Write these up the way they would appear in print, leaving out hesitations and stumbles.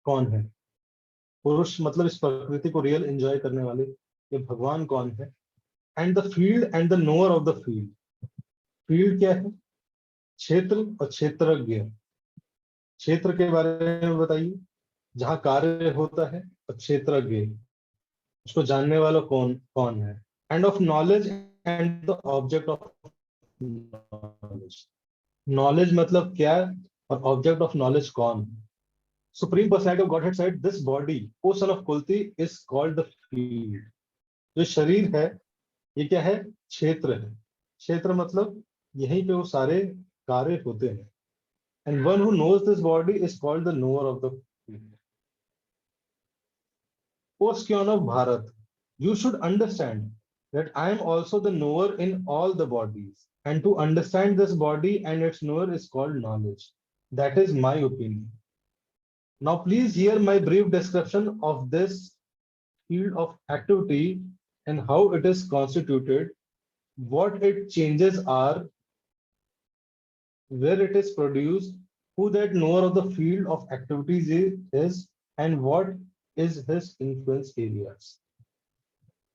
कौन है? पुरुष मतलब इस प्रकृति को रियल एंजॉय करने वाले, ये भगवान कौन है? And the field and the knower of the field. Field क्या है? क्षेत्र और क्षेत्रज्ञ। क्षेत्र के बारे में बताइए, जहाँ कार्य होता है, और क्षेत्रज्ञ उसको जानने वाला कौन कौन है? And of knowledge and the object of knowledge. Knowledge मतलब क्या, और ऑब्जेक्ट ऑफ नॉलेज कौन? Supreme personality of Godhead said this body, O son of Kunti, is called the field. जो शरीर है, ये क्या है? क्षेत्र है। क्षेत्र मतलब यहीं पे वो सारे कार्य होते हैं। And one who knows this body is called the knower of the field. O scion of Bharat, you should understand that I am also the knower in all the bodies. And to understand this body and its knower is called knowledge. That is my opinion. Now, please hear my brief description of this field of activity and how it is constituted, what its changes are, where it is produced, who that knower of the field of activities is, and what is his influence areas.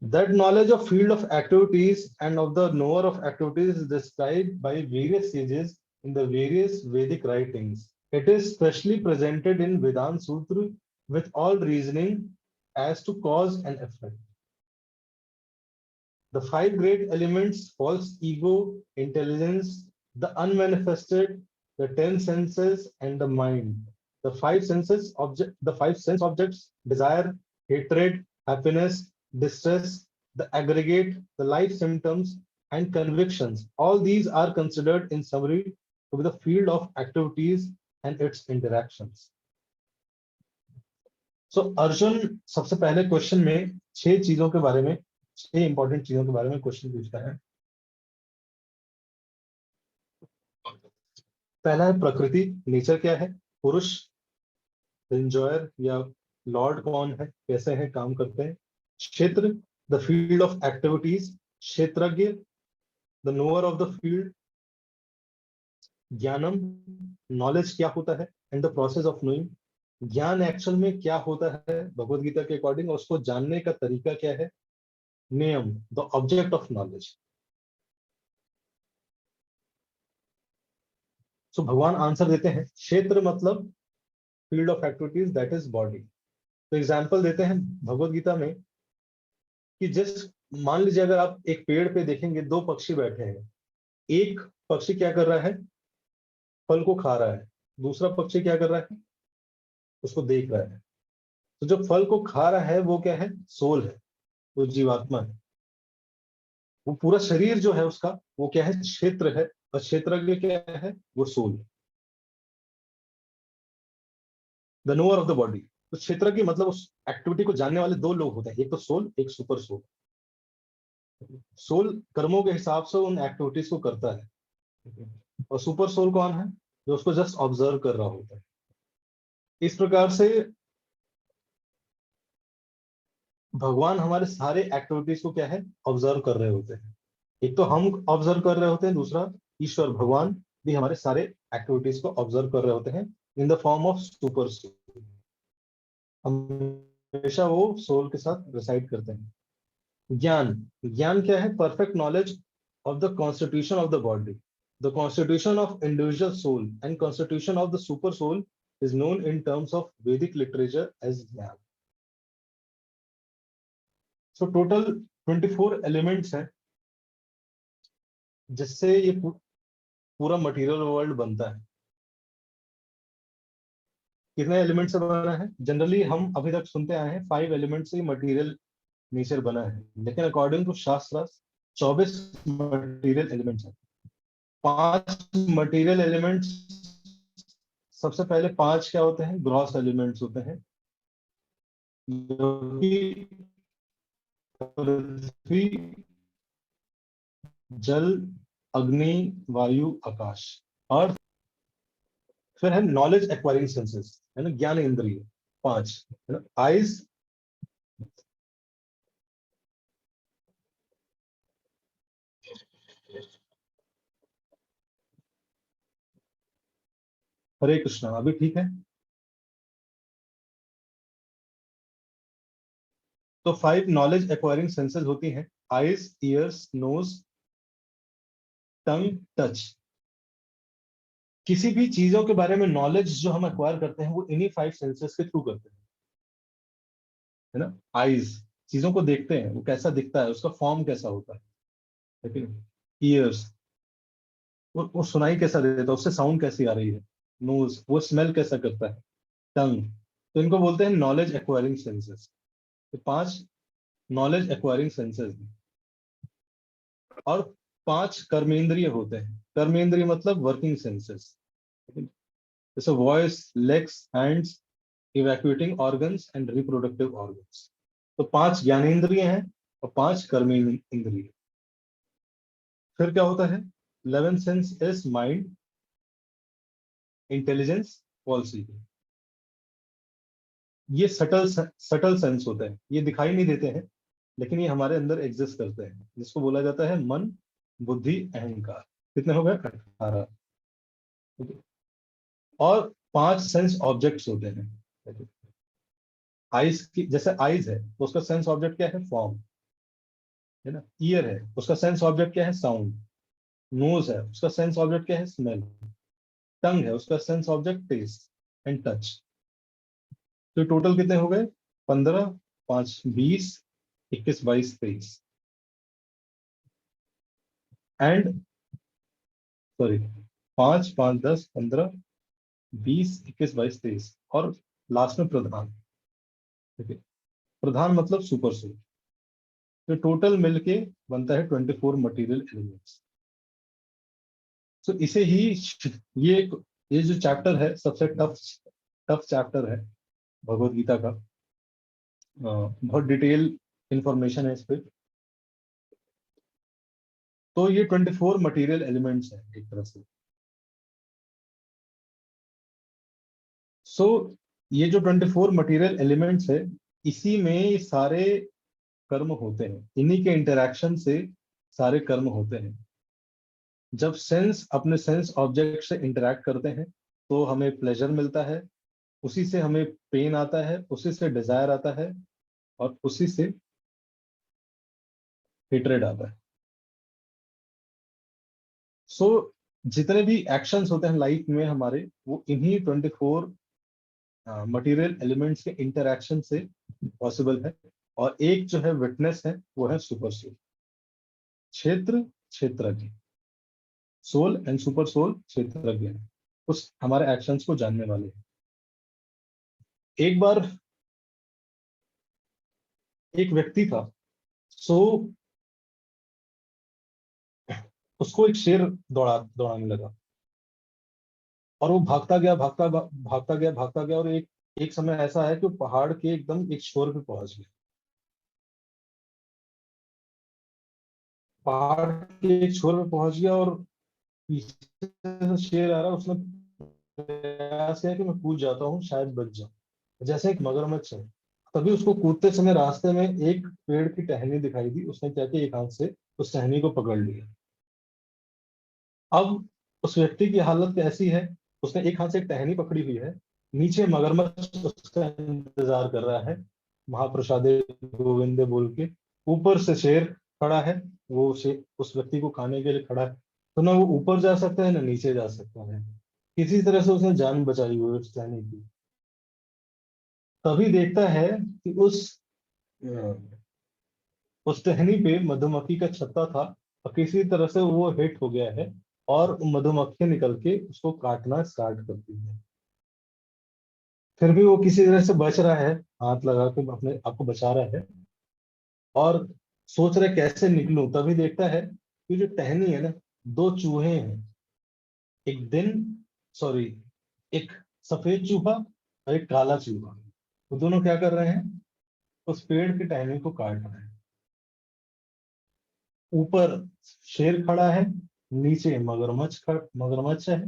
That knowledge of field of activities and of the knower of activities is described by various sages in the various Vedic writings. It is specially presented in Vedanta Sutra with all reasoning as to cause and effect. The five great elements, false ego, intelligence, the unmanifested, the 10 senses, and the mind. The five sense objects, desire, hatred, happiness, distress, the aggregate, the life symptoms, and convictions. All these are considered in summary to be the field of activities and its interactions. So Arjun सबसे पहले question में 6 चीजों के बारे में, 6 important चीजों के बारे में क्वेश्चन पूछता है। पहला है प्रकृति, नेचर क्या है? पुरुष, एंजॉयर या लॉर्ड कौन है, कैसे है, काम करते हैं? क्षेत्र, द फील्ड ऑफ एक्टिविटीज, क्षेत्रज्ञ, the knower of the field. ज्ञानम, नॉलेज क्या होता है, and the process of knowing. ज्ञान एक्चुअल में क्या होता है भगवत गीता के अकॉर्डिंग, और उसको जानने का तरीका क्या है? नियम, द ऑब्जेक्ट ऑफ नॉलेज। सो भगवान आंसर देते हैं, क्षेत्र मतलब field of activities, that is body. तो एग्जाम्पल देते हैं भगवत गीता में कि जिस, मान लीजिए अगर आप एक पेड़ पे देखेंगे, 2 पक्षी बैठे हैं। एक पक्षी क्या कर रहा है? फल को खा रहा है। दूसरा पक्षी क्या कर रहा है? उसको देख रहा है। तो जो फल को खा रहा है वो क्या है? सोल है, वो जीवात्मा है। वो पूरा शरीर जो है उसका, वो क्या है? क्षेत्र है। और क्षेत्रज्ञ क्या है? वो सोल है, the knower of the body. तो क्षेत्रज्ञ मतलब उस एक्टिविटी को जानने वाले 2 लोग होते हैं, एक तो सोल, एक सुपर सोल। सोल कर्मों के हिसाब से उन एक्टिविटीज को करता है, और सुपर सोल कौन है? जो उसको जस्ट ऑब्जर्व कर रहा होता है। इस प्रकार से भगवान हमारे सारे एक्टिविटीज को क्या है? ऑब्जर्व कर रहे होते हैं। एक तो हम ऑब्जर्व कर रहे होते हैं, दूसरा ईश्वर भगवान भी हमारे सारे एक्टिविटीज को ऑब्जर्व कर रहे होते हैं in the form of super soul. हमेशा वो सोल के साथ रिसाइड करते हैं। ज्ञान, ज्ञान क्या है? Perfect knowledge of the constitution of the body. The constitution of individual soul and constitution of the super soul is known in terms of Vedic literature as Jnana. So total 24 elements हैं जिससे ये पूरा material world बनता है। कितने element से बना है? जनरली हम अभी तक सुनते आए हैं 5 एलिमेंट से मटेरियल नेचर बना है, लेकिन अकॉर्डिंग टू शास्त्र 24 मटेरियल एलिमेंट्स हैं। 5 मटेरियल एलिमेंट्स, सबसे पहले 5 क्या होते हैं? ग्रॉस एलिमेंट्स होते हैं, जो कि पृथ्वी, जल, अग्नि, वायु, आकाश। और फिर है नॉलेज एक्वायरिंग सेंसेस, है ना, ज्ञान इंद्रिय 5, है ना। आइज, हरे कृष्णा, अभी ठीक है? तो 5 नॉलेज एक्वायरिंग सेंसेस होती हैं, आईज, ईयर्स, नोज, टंग, टच। किसी भी चीजों के बारे में नॉलेज जो हम एक्वायर करते हैं वो इन्हीं 5 सेंसेस के थ्रू करते हैं, है ना। आईज, चीजों को देखते हैं, वो कैसा दिखता है, उसका फॉर्म कैसा होता है कि नहीं। ईयर्स, वो सुनाई कैसा देता है, उससे साउंड कैसी आ रही है। नोज, वो स्मेल कैसा करता है। टंग, तो इनको बोलते हैं नॉलेज एक्वायरिंग सेंसेस। तो 5 नॉलेज एक्वायरिंग सेंसेस हैं। और 5 कर्मेंद्रिय होते हैं। कर्मेंद्रिय मतलब वर्किंग सेंसेस, जैसे voice, legs, hands, evacuating organs and reproductive organs. तो 5 ज्ञानेंद्रिय हैं और 5 कर्मेंद्रिय। फिर क्या होता है, 11 sense is mind, intelligence, policy. ये सटल सेंस होते हैं, ये दिखाई नहीं देते हैं, लेकिन ये हमारे अंदर एग्जिस्ट करते हैं, जिसको बोला जाता है मन, बुद्धि, अहंकार। कितने हो गए, 18। और 5 सेंस ऑब्जेक्ट्स होते हैं। आइज की, जैसे आइज है तो उसका सेंस ऑब्जेक्ट क्या है, फॉर्म, है ना। ईयर है, उसका सेंस ऑब्जेक्ट क्या है, साउंड। नोज है, उसका सेंस ऑब्जेक्ट क्या है, स्मेल। टंग है, उसका sense object taste and touch. तो टोटल कितने हो गए, 15, 5 20, 21 22 23। एंड सॉरी, 5 5 10 15 20 21 22 23, और लास्ट में प्रधान। ठीक है, प्रधान मतलब सुपर सोल। तो टोटल मिलके बनता है 24 मटेरियल एलिमेंट्स। तो इसे ही ये ये जो चैप्टर है सबसे टफ टफ चैप्टर है भगवत गीता का। बहुत डिटेल इंफॉर्मेशन है इस पे। तो ये 24 मटेरियल एलिमेंट्स है एक तरह से। सो ये जो 24 मटेरियल एलिमेंट्स है, इसी में ये सारे कर्म होते हैं, इन्हीं के इंटरेक्शन से सारे कर्म होते हैं। जब सेंस अपने सेंस ऑब्जेक्ट से इंटरेक्ट करते हैं तो हमें प्लेजर मिलता है, उसी से हमें पेन आता है, उसी से डिजायर आता है, और उसी से हेट्रेड आता है। सो जितने भी एक्शंस होते हैं लाइफ में हमारे, वो इन्हीं 24 मटेरियल एलिमेंट्स के इंटरेक्शन से पॉसिबल है। और एक जो है विटनेस है, वो है सुपर सोल, क्षेत्र क्षेत्रज्ञ। सोल एंड सुपर सोल क्षेत्रज्ञ है, उस हमारे एक्शंस को जानने वाले हैं। एक बार एक व्यक्ति था, सो उसको एक शेर दौड़ाने लगा, और वो भागता गया, और एक समय ऐसा है कि वो पहाड़ के एकदम एक छोर पे पहुंच गया। पहाड़ के एक छोर पे पहुंच गया, और पीछे से शेर आ रहा, उसने प्रयास किया कि मैं कूद जाता हूँ, शायद बच जाऊं, जैसे एक मगरमच्छ है। तभी उसको कूदते समय रास्ते में एक पेड़ की टहनी दिखाई दी, उसने क्या किया, एक हाथ से उस टहनी को पकड़ लिया। अब उस व्यक्ति की हालत कैसी है, उसने एक हाथ से एक टहनी पकड़ी हुई है, नीचे मगरमच्छ उसका इंतजार कर रहा है, महाप्रसादे गोविंदे बोल के। ऊपर से शेर खड़ा है, वो शेर उस व्यक्ति को खाने के लिए खड़ा है। तो ना वो ऊपर जा सकता है ना नीचे जा सकता है, किसी तरह से उसने जान बचाई हुई है उस टहनी की। तभी देखता है कि उस टहनी पे मधुमक्खी का छत्ता था, और किसी तरह से वो हिट हो गया है, और मधुमक्खी निकल के उसको काटना स्टार्ट करती है। फिर भी वो किसी तरह से बच रहा है, हाथ लगा के अपने आप को बचा रहा है, और सोच रहा है कैसे निकलूं। तभी देखता है कि जो टहनी है ना, 2 चूहे हैं। एक दिन सॉरी एक सफेद चूहा और एक काला चूहा, वो दोनों क्या कर रहे हैं, उस पेड़ की टहनी को काट रहे हैं। ऊपर शेर खड़ा है, नीचे मगरमच्छ है,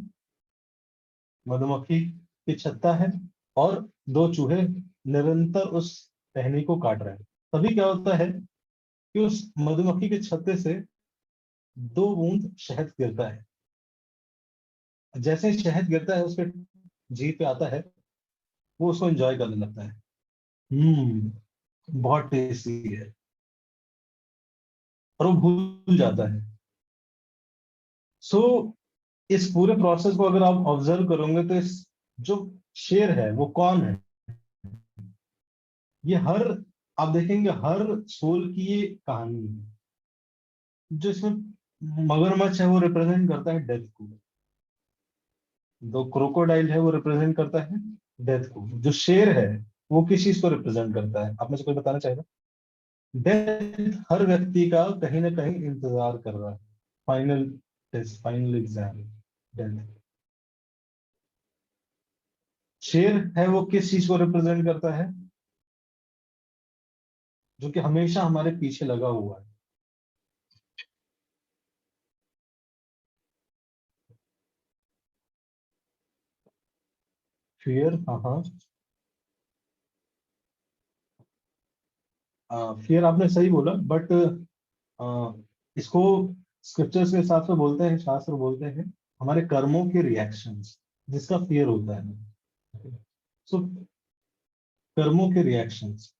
मधुमक्खी की छत्ता है, और 2 चूहे निरंतर उस टहनी को काट रहे हैं। तभी क्या होता है कि उस मधुमक्खी के छत्ते से 2 बूंद शहद गिरता है। जैसे ही शहद गिरता है उसके जीभ पे आता है, वो उसको एंजॉय करने लगता है। हम्म, बहुत टेस्टी है, और वो भूल जाता है। सो इस पूरे प्रोसेस को अगर आप ऑब्जर्व करोगे तो इस जो शेर है वो कौन है, ये हर, आप देखेंगे हर सोल की ये कहानी है। जो इसमें मगरमच्छ है वो रिप्रेजेंट करता है डेथ को, जो क्रोकोडाइल है वो रिप्रेजेंट करता है डेथ को, जो शेर है वो किस चीज को रिप्रेजेंट करता है, आप में से कोई बताना चाहेगा? डेथ हर व्यक्ति का कहीं ना कहीं इंतजार कर रहा है, final test, final exam, death. शेर है वो किस चीज को रिप्रेजेंट करता है, जो कि हमेशा हमारे पीछे लगा हुआ है। फियर, हाँ हाँ। फियर आपने सही बोला, बट इसको स्क्रिप्चर्स के हिसाब से बोलते हैं, शास्त्र बोलते हैं हमारे कर्मों के रिएक्शंस, जिसका फियर होता है। सो कर्मों के रिएक्शंस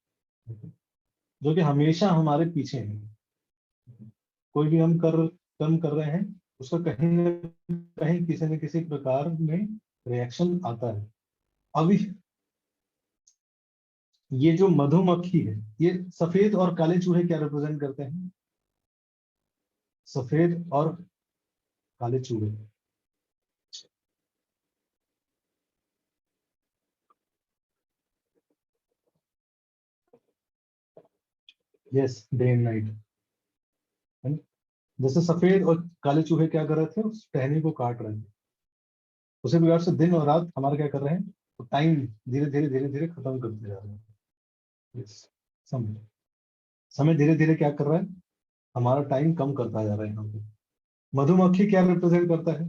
जो कि हमेशा हमारे पीछे हैं, कोई भी हम कर्म कर रहे हैं, उसका कहीं न कहीं किसी न किसी प्रकार में रिएक्शन आता है। अभी ये जो मधुमक्खी है, ये सफेद और काले चूहे क्या रिप्रेजेंट करते हैं? सफेद और काले चूहे, यस, डे एंड नाइट। जैसे सफेद और काले चूहे क्या कर रहे थे, उस टहनी को काट रहे थे, उसी प्रकार से दिन और रात हमारा क्या कर रहे हैं, तो टाइम धीरे धीरे खत्म करते जा रहे हैं। Yes, समय, समय धीरे धीरे क्या कर रहा है, हमारा टाइम कम करता जा रहा है यहाँ पे। मधुमक्खी क्या रिप्रेजेंट करता है?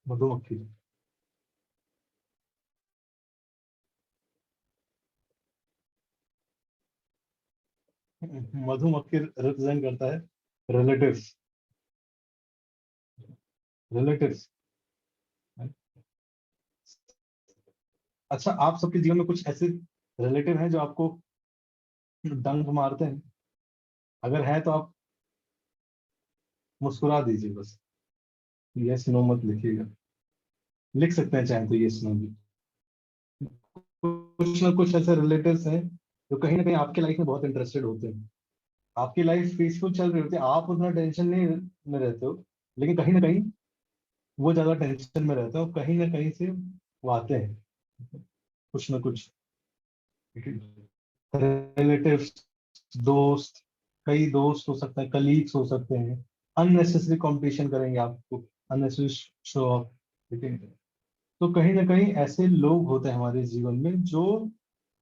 मधुमक्खी, मधुमक्खी रिप्रेजेंट करता है रिलेटिव्स, रिलेटिव्स। अच्छा, आप सबके जीवन में कुछ ऐसे रिलेटिव हैं जो आपको डंक मारते हैं? अगर है तो आप मुस्कुरा दीजिए बस, यस नो मत लिखिएगा, लिख सकते हैं चाहे तो यस नो भी। कुछ ना कुछ ऐसे रिलेटिव्स हैं जो कहीं ना कहीं आपके लाइफ में बहुत इंटरेस्टेड होते हैं, आपकी लाइफ पीसफुल चल रही होती है, आप उतना टेंशन नहीं में रहते हो, लेकिन कहीं ना कहीं वो ज्यादा टेंशन में रहते हो, कहीं ना कहीं से वो आते हैं, कुछ ना कुछ रिलेटिव्स, दोस्त, कई दोस्त हो सकते हैं, कलीग्स हो सकते हैं, अननेसेसरी कंपटीशन करेंगे आपको, अननेसेसरी शो ऑफ, ठीक है। तो कहीं ना कहीं ऐसे लोग होते हैं हमारे जीवन में जो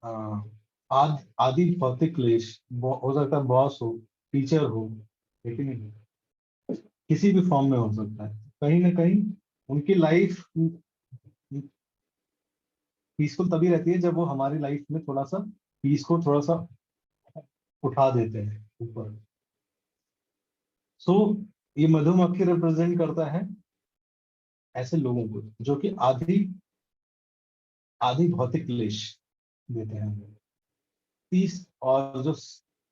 आ, आदि भौतिक क्लेश, हो सकता है बॉस हो, टीचर हो, लेकिन किसी भी फॉर्म में हो सकता है, कहीं ना कहीं उनकी लाइफ पीसफुल तभी रहती है जब वो हमारी लाइफ में थोड़ा सा पीस को थोड़ा सा उठा देते हैं ऊपर। सो ये मधुमक्खी रिप्रेजेंट करता है ऐसे लोगों को जो कि आधी आधी भौतिक क्लेश देते हैं हमें। तीस, और जो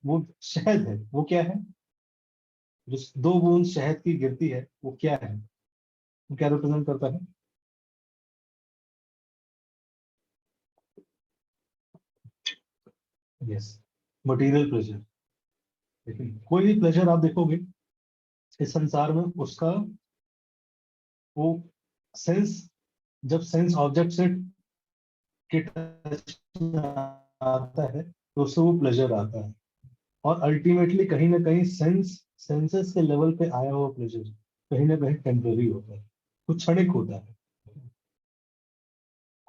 वो शहद है वो क्या है, जो दो बूंद शहद की गिरती है वो क्या है, वो क्या रिप्रेजेंट करता है? Yes, material pleasure. लेकिन कोई भी प्लेजर आप देखोगे इस संसार में, उसका वो सेंस, जब सेंस ऑब्जेक्ट से के टच में आता है तो उससे वो प्लेजर आता है, और अल्टीमेटली कहीं ना कहीं सेंसेस के लेवल पे आया हुआ प्लेजर कहीं ना कहीं टेम्पररी होता है, कुछ क्षणिक होता है।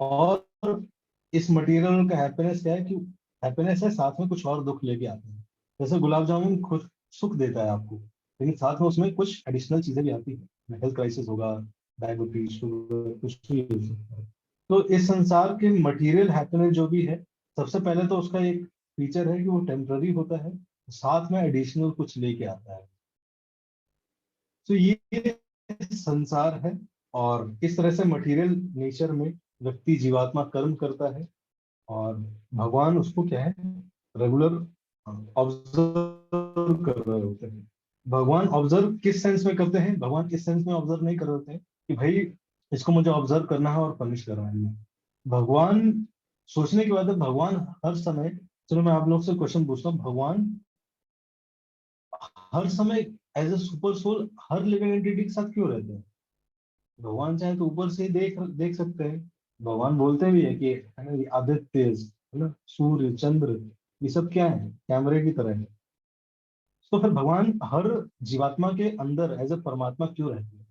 और इस मटेरियल का हैप्पीनेस क्या है कि हैप्पीनेस है, साथ में कुछ और दुख लेके आते हैं। जैसे गुलाब जामुन खुद सुख देता है आपको, लेकिन साथ में उसमें कुछ एडिशनल चीजें भी आती है, हेल्थ क्राइसिस होगा, डायबिटीज, शुगर, कुछ भी हो सकता है। तो इस संसार के मटेरियल हैप्पीनेस जो भी है, सबसे पहले तो उसका एक फीचर है कि वो टेम्पररी होता है, साथ में एडिशनल कुछ लेके आता है। तो ये संसार है, और इस तरह से मटेरियल नेचर में व्यक्ति जीवात्मा कर्म करता है और भगवान उसको क्या है, रेगुलर ऑब्जर्व कर रहे होते हैं। भगवान ऑब्जर्व किस सेंस में करते हैं, भगवान इस सेंस में ऑब्जर्व नहीं कर रहे होते हैं कि भाई इसको मुझे ऑब्जर्व करना है और पनिश करना है। नहीं। भगवान सोचने के बाद भगवान हर समय, चलो मैं आप लोग से क्वेश्चन पूछता हूँ, भगवान हर समय एज ए सुपर सोल हर लिविंग एंटिटी के साथ क्यों रहते हैं? भगवान चाहे तो ऊपर से ही देख देख सकते हैं। भगवान बोलते भी है कि है ना, ये आदित्य है ना, सूर्य चंद्र, ये सब क्या है, कैमरे की तरह है। तो फिर भगवान हर जीवात्मा के अंदर एज ए परमात्मा क्यों रहते हैं?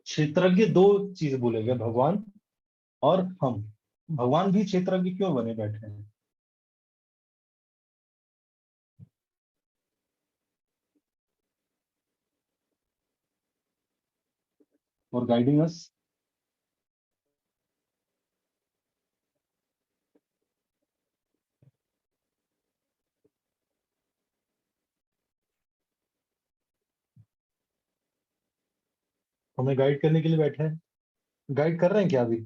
क्षेत्रज्ञ दो चीज बोलेंगे, भगवान और हम। भगवान भी क्षेत्रज्ञ क्यों बने बैठे हैं? और गाइडिंग अस। हमें गाइड करने के लिए बैठे हैं। गाइड कर रहे हैं क्या अभी?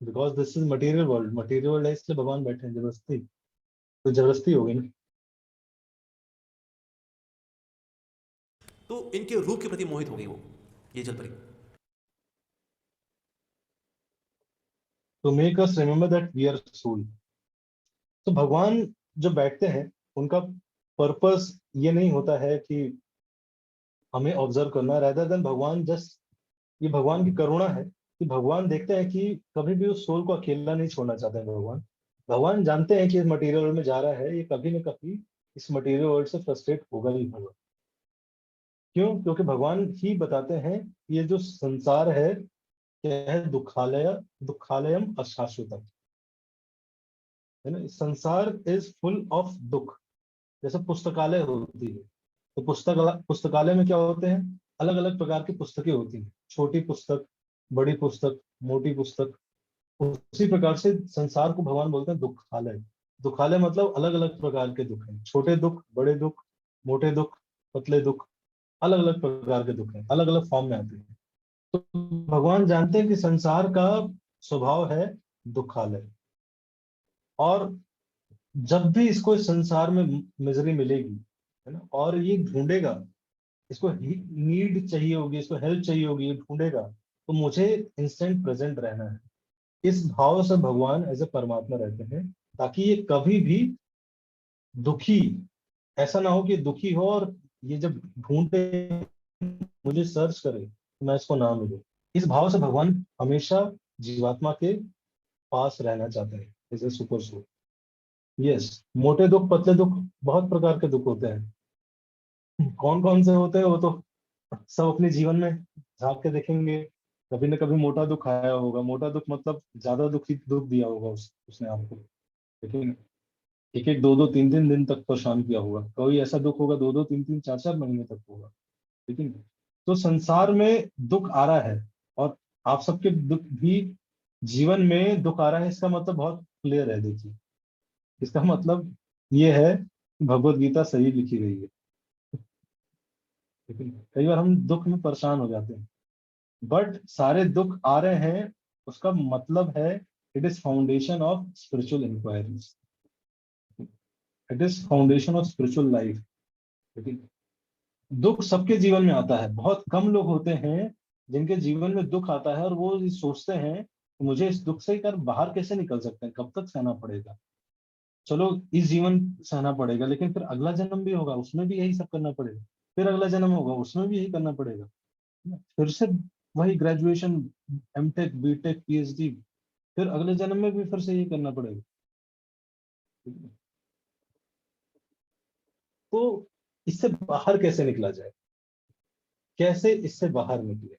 Because this is material world, material world है इसलिए भगवान बैठे हैं जबरदस्ती, तो जबरदस्ती होगी ना। तो इनके रूप के प्रति मोहित हो गई वो, ये जलपरी। तो make us remember that we are soul. तो भगवान जो बैठते हैं उनका पर्पस ये नहीं होता है कि हमें ऑब्जर्व करना, रेदर देन भगवान जस्ट, ये भगवान की करुणा है कि भगवान देखते हैं कि कभी भी उस सोल को अकेला नहीं छोड़ना चाहते हैं भगवान। भगवान जानते हैं कि इस मटेरियल वर्ल्ड में जा रहा है, ये कभी न कभी इस मटेरियल वर्ल्ड से फ्रस्ट्रेट होगा ही होगा। क्यों? क्योंकि भगवान ही बताते हैं ये जो संसार है क्या है, दुखालय, दुखालयम अशाश्वतम, है ना। संसार इज फुल ऑफ दुख। जैसे पुस्तकालय होती है, तो पुस्तकालय में क्या होते हैं, अलग अलग प्रकार की पुस्तकें होती हैं, छोटी पुस्तक, बड़ी पुस्तक, मोटी पुस्तक। उसी प्रकार से संसार को भगवान बोलते हैं दुखालय। दुखालय मतलब अलग अलग प्रकार के दुख हैं, छोटे दुख, बड़े दुख, मोटे दुख, पतले दुख, अलग अलग प्रकार के दुख हैं, अलग अलग फॉर्म में आते हैं। तो भगवान जानते हैं कि संसार का स्वभाव है दुखालय, और जब भी इसको इस संसार में मिजरी मिलेगी, है ना, और ये ढूंढेगा, इसको नीड चाहिए होगी, इसको हेल्प चाहिए होगी, ये ढूंढेगा, तो मुझे इंस्टेंट प्रेजेंट रहना है। इस भाव से भगवान एज ए परमात्मा रहते हैं, ताकि ये कभी भी दुखी, ऐसा ना हो कि दुखी हो और ये जब ढूंढे, मुझे सर्च करे, तो मैं इसको ना मिलूं। इस भाव से भगवान हमेशा जीवात्मा के पास रहना चाहते हैं as a super soul. Yes. मोटे दुख, पतले दुख, बहुत प्रकार के दुख होते हैं। कौन कौन से होते हैं वो तो सब अपने जीवन में झांक के देखेंगे। कभी न कभी मोटा दुख आया होगा, मोटा दुख मतलब ज्यादा दुखी दुख दिया होगा उसने आपको, लेकिन एक एक दो दो तीन तीन दिन तक परेशान किया होगा। कोई ऐसा दुख होगा दो दो तीन तीन चार चार महीने तक होगा, ठीक है। तो संसार में दुख आ रहा है, और आप सबके दुख भी, जीवन में दुख आ रहा है, इसका मतलब बहुत क्लियर है, देखिए। इसका मतलब ये है कि भगवत गीता सही लिखी गई है, लेकिन कई बार हम दुख में परेशान हो जाते हैं, बट सारे दुख आ रहे हैं, उसका मतलब है it is foundation of spiritual inquiries, it is foundation of spiritual life, ठीक है। दुख सबके जीवन में आता है, बहुत कम लोग होते हैं जिनके जीवन में दुख आता है और वो ये सोचते हैं कि मुझे इस दुख से कर बाहर कैसे निकल सकते हैं, कब तक सहना पड़ेगा। चलो इस जीवन सहना पड़ेगा, लेकिन फिर अगला जन्म भी होगा, उसमें भी यही सब करना पड़ेगा। फिर अगला जन्म होगा, उसमें भी यही करना पड़ेगा। फिर से वही ग्रेजुएशन, एमटेक, बीटेक, पीएचडी, फिर अगले जन्म में भी फिर से यही करना पड़ेगा। तो इससे बाहर कैसे निकला जाए, कैसे इससे बाहर निकले,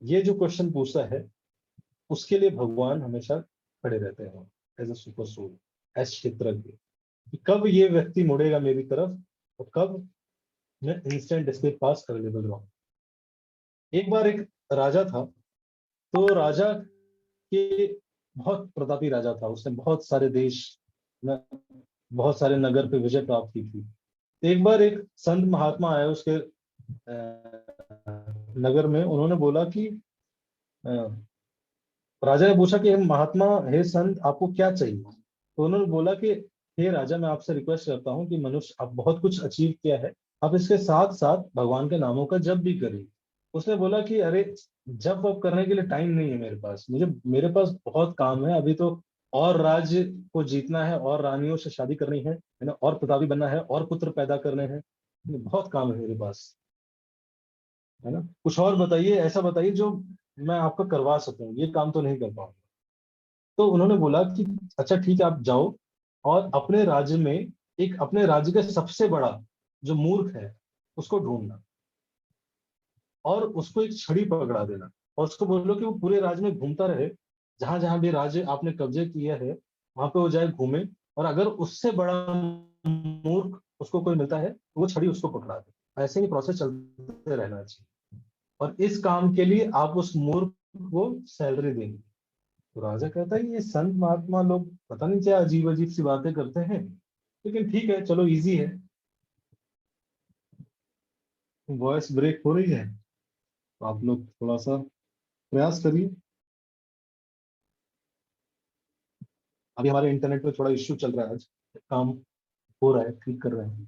ये जो क्वेश्चन पूछता है, उसके लिए भगवान हमेशा खड़े रहते हैं as a super soul, as क्षेत्रज्ञ, कि कब ये व्यक्ति मुड़ेगा मेरी तरफ और कब मैं इंस्टेंट इसके पास अवेलेबल रहूं। एक बार एक राजा था, तो राजा के, बहुत प्रतापी राजा था, उसने बहुत सारे देश ना, बहुत सारे नगर पे विजय प्राप्त की थी। तो एक बार एक संत महात्मा आए उसके नगर में। उन्होंने बोला कि राजा ने पूछा कि महात्मा, हे संत, आपको क्या चाहिए? तो उन्होंने बोला कि हे राजा, मैं आपसे रिक्वेस्ट करता हूँ कि मनुष्य आप बहुत कुछ अचीव किया है, आप इसके साथ साथ भगवान के नामों का जप भी करिए। उसने बोला कि अरे, जप वप करने के लिए टाइम नहीं है मेरे पास, मेरे पास बहुत काम है अभी तो। और राज्य को जीतना है, और रानियों से शादी करनी है ना, और प्रतापी बनना है, और पुत्र पैदा करने हैं, बहुत काम है मेरे पास, है ना। कुछ और बताइए, ऐसा बताइए जो मैं आपका करवा सकूं, ये काम तो नहीं कर पाऊंगा। तो उन्होंने बोला कि अच्छा ठीक है, आप जाओ और अपने राज्य में, एक अपने राज्य का सबसे बड़ा जो मूर्ख है उसको ढूंढना, और उसको एक छड़ी पकड़ा देना, और उसको बोलो कि वो पूरे राज्य में घूमता रहे, जहां जहां भी राज्य आपने कब्जे किया है वहां पे वो जाए घूमे, और अगर उससे बड़ा मूर्ख उसको कोई मिलता है तो वो छड़ी उसको पकड़ा दे। ऐसे ही प्रोसेस चलते रहना चाहिए, और इस काम के लिए आप उस मूर्ख को सैलरी देंगे। तो राजा कहता है ये संत महात्मा लोग पता नहीं क्या अजीब अजीब सी बातें करते हैं, लेकिन ठीक है, चलो इजी है। वॉइस ब्रेक हो रही है, तो आप लोग थोड़ा सा प्रयास करिए। अभी हमारे इंटरनेट में थोड़ा इश्यू चल रहा है आज, काम हो रहा है, ठीक कर रहे हैं।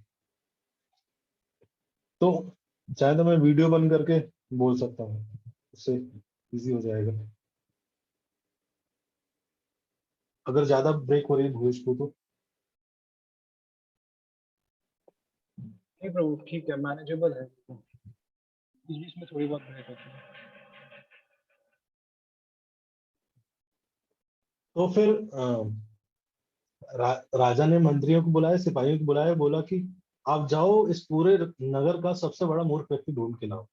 तो चाहे तो मैं वीडियो बंद करके बोल सकता हूँ, उससे इजी हो जाएगा। अगर ज्यादा ब्रेक हो रही है भूष को तो। नहीं प्रभु, ठीक है, मैनेजेबल है। बीच बीच में थोड़ी बहुत ब्रेक होती है। तो फिर राजा ने मंत्रियों को बुलाया, सिपाहियों को बुलाया, बोला कि आप जाओ इस पूरे नगर का सबसे बड़ा मूर्ख व्यक्ति ढूंढ के लाओ।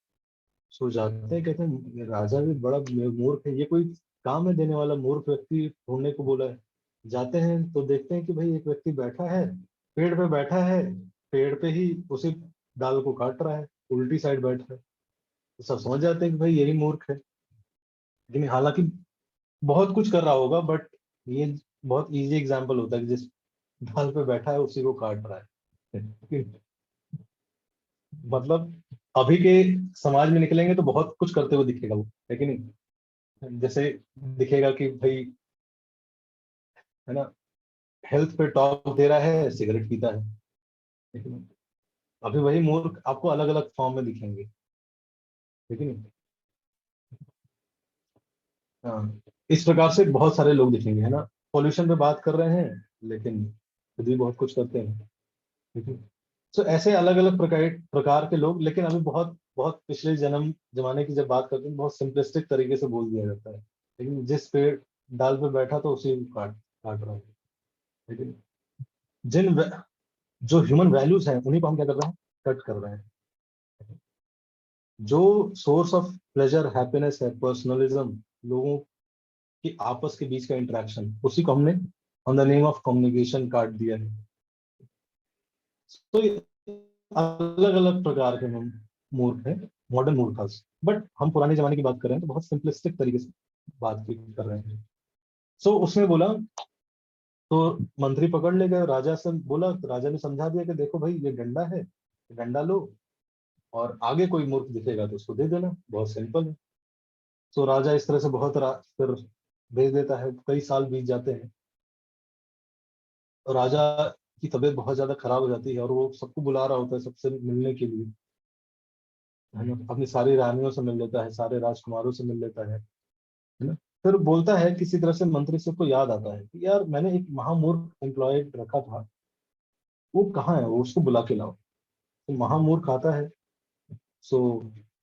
सो जाते हैं, कहते हैं ये राजा भी बड़ा मूर्ख है, ये कोई काम है देने वाला, मूर्ख व्यक्ति ढूंढने को बोला है। जाते हैं तो देखते हैं कि भाई एक व्यक्ति बैठा है, पेड़ पे बैठा है, पेड़ पे ही उसी डाल को काट रहा है, उल्टी साइड बैठ रहा है। तो सब समझ जाते हैं कि भाई यही मूर्ख है, लेकिन हालांकि बहुत कुछ कर रहा होगा, बट ये बहुत इजी एग्जाम्पल होता है कि जिस डाल पे बैठा है उसी को काट रहा है। मतलब अभी के समाज में निकलेंगे तो बहुत कुछ करते हुए दिखेगा वो, है कि नहीं? जैसे दिखेगा कि भाई, है ना, हेल्थ पे टॉक दे रहा है, सिगरेट पीता है, लेकिन अभी वही मूर्ख आपको अलग अलग फॉर्म में दिखेंगे, लेकिन हाँ, इस प्रकार से बहुत सारे लोग दिखेंगे, है ना। पॉल्यूशन पे बात कर रहे हैं, लेकिन खुद भी बहुत कुछ करते हैं, ठीक है। तो ऐसे अलग अलग प्रकार प्रकार के लोग, लेकिन अभी बहुत बहुत पिछले जन्म जमाने की जब बात करते हैं बहुत सिंपलिस्टिक तरीके से बोल दिया जाता है, लेकिन जिस पेड़ डाल पे बैठा तो उसी को काट काट रहा है, लेकिन जो ह्यूमन वैल्यूज हैं उन्हीं को हम क्या कर रहे हैं, कट कर रहे हैं। जो सोर्स ऑफ प्लेजर हैप्पीनेस है, पर्सनलिज्म, लोगों की आपस के बीच का इंटरेक्शन, उसी को हमने on the name of communication काट दिया है। तो अलग अलग प्रकार के हम मूर्ख हैं, मॉडर्न मूर्खास, बट हम पुराने जमाने की बात कर रहे हैं तो बहुत सिंपलिस्टिक तरीके से बात कर रहे हैं। सो उसने बोला, तो मंत्री पकड़ ले गए, राजा से बोला, तो राजा ने समझा दिया कि देखो भाई ये डंडा है, डंडा लो, और आगे कोई मूर्ख दिखेगा तो उसको दे देना, बहुत सिंपल है। तो राजा इस तरह से फिर भेज देता है। कई साल बीत जाते हैं, और राजा की तबीयत बहुत ज्यादा खराब हो जाती है, और वो सबको बुला रहा होता है सबसे मिलने के लिए, है ना। अपनी सारी रानियों से मिल लेता है, सारे राजकुमारों से मिल लेता है ना। फिर बोलता है, किसी तरह से मंत्री से को याद आता है कि यार मैंने एक महामूर्ख एम्प्लॉय रखा था, वो कहाँ है, वो उसको बुला के लाओ। तो महामूर्ख आता है। सो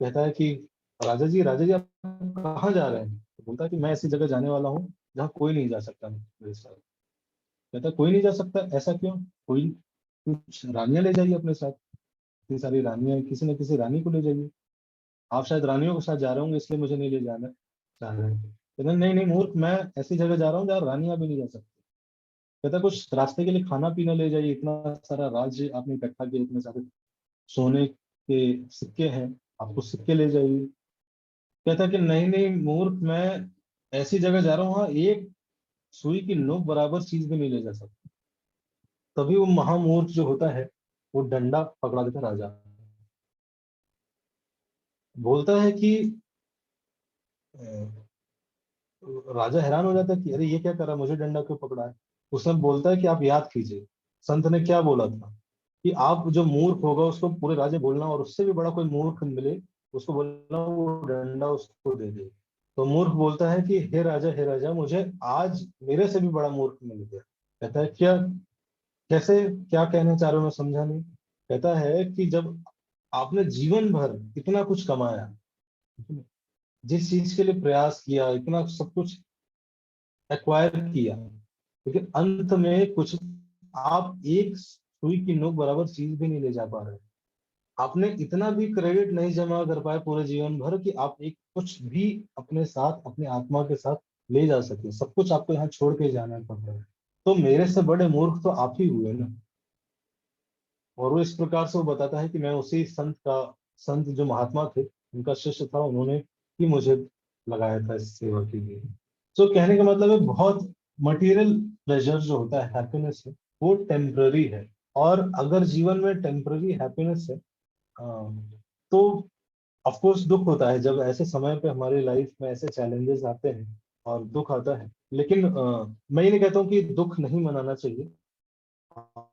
कहता है कि राजा जी आप कहाँ जा रहे हैं? तो बोलता है कि मैं ऐसी जगह जाने वाला हूँ जहाँ कोई नहीं जा सकता मेरे साथ। कहता है कोई नहीं जा सकता, ऐसा क्यों? कोई, कुछ रानियां ले जाइए अपने साथ, इतनी सारी रानियां, किसी न किसी रानी को ले जाइए। आप शायद रानियों के साथ जा रहे होंगे इसलिए मुझे नहीं ले जाना चाह रहे हैं। कहता है, नहीं नहीं मूर्ख, मैं ऐसी जगह जा रहा हूँ जहाँ रानियां भी नहीं जा सकती। कहता है, कुछ रास्ते के लिए खाना पीना ले जाइए, इतना सारा राज्य आपने इकट्ठा किया, इतने सारे सोने के सिक्के हैं, आपको सिक्के ले जाइए। कहता है कि नहीं नहीं मूर्ख, मैं ऐसी जगह जा रहा हूँ वहाँ एक सुई की नोक बराबर चीज भी नहीं ले जा सकता। तभी वो महामूर्ख जो होता है वो डंडा पकड़ा देता राजा, बोलता है कि राजा हैरान हो जाता है कि अरे ये क्या कर रहा है, मुझे डंडा क्यों पकड़ा है। उसने बोलता है कि आप याद कीजिए संत ने क्या बोला था, कि आप जो मूर्ख होगा उसको पूरे राज्य बोलना, और उससे भी बड़ा कोई मूर्ख मिले उसको बोलना वो डंडा उसको दे दे। तो मूर्ख बोलता है कि हे राजा मुझे आज मेरे से भी बड़ा मूर्ख मिल गया। कहता है क्या, कैसे, क्या कहना चाह रहे हो, मैं समझा नहीं। कहता है कि जब आपने जीवन भर इतना कुछ कमाया, जिस चीज के लिए प्रयास किया, इतना सब कुछ एक्वायर किया, लेकिन अंत में कुछ, आप एक सुई की नोक बराबर चीज भी नहीं ले जा पा रहे। आपने इतना भी क्रेडिट नहीं जमा कर पाए पूरे जीवन भर कि आप एक कुछ भी अपने साथ, अपनी आत्मा के साथ ले जा सके। सब कुछ आपको यहाँ छोड़ के जाना पड़ रहा है। तो मेरे से बड़े मूर्ख तो आप ही हुए ना। और वो इस प्रकार से वो बताता है कि मैं उसी संत जो महात्मा थे उनका शिष्य था, उन्होंने ही मुझे लगाया था इस सेवा के लिए। तो कहने का मतलब है बहुत मटेरियल प्लेजर जो होता है, हैप्पीनेस है, वो टेम्पररी है। और अगर जीवन में टेम्पररी हैप्पीनेस है, तो ऑफ कोर्स दुख होता है जब ऐसे समय पे हमारी लाइफ में ऐसे चैलेंजेस आते हैं और दुख आता है। लेकिन मैं ये नहीं कहता हूँ कि दुख नहीं मनाना चाहिए,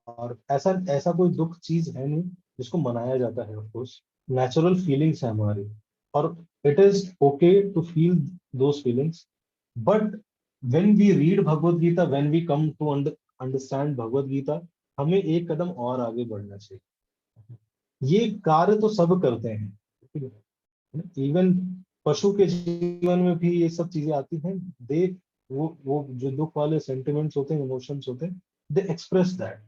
और ऐसा ऐसा कोई दुख चीज है नहीं जिसको मनाया जाता है। ऑफ कोर्स नेचुरल फीलिंग्स है हमारी, और it is okay to feel those feelings. But when we read Bhagavad Gita, when we come to understand Bhagavad Gita, हमें एक कदम और आगे बढ़ना चाहिए। ये कार्य तो सब करते हैं, इवन पशु के जीवन में भी ये सब चीजें आती हैं। दे वो जो दुख वाले सेंटिमेंट्स होते हैं, इमोशंस होते हैं, they express that.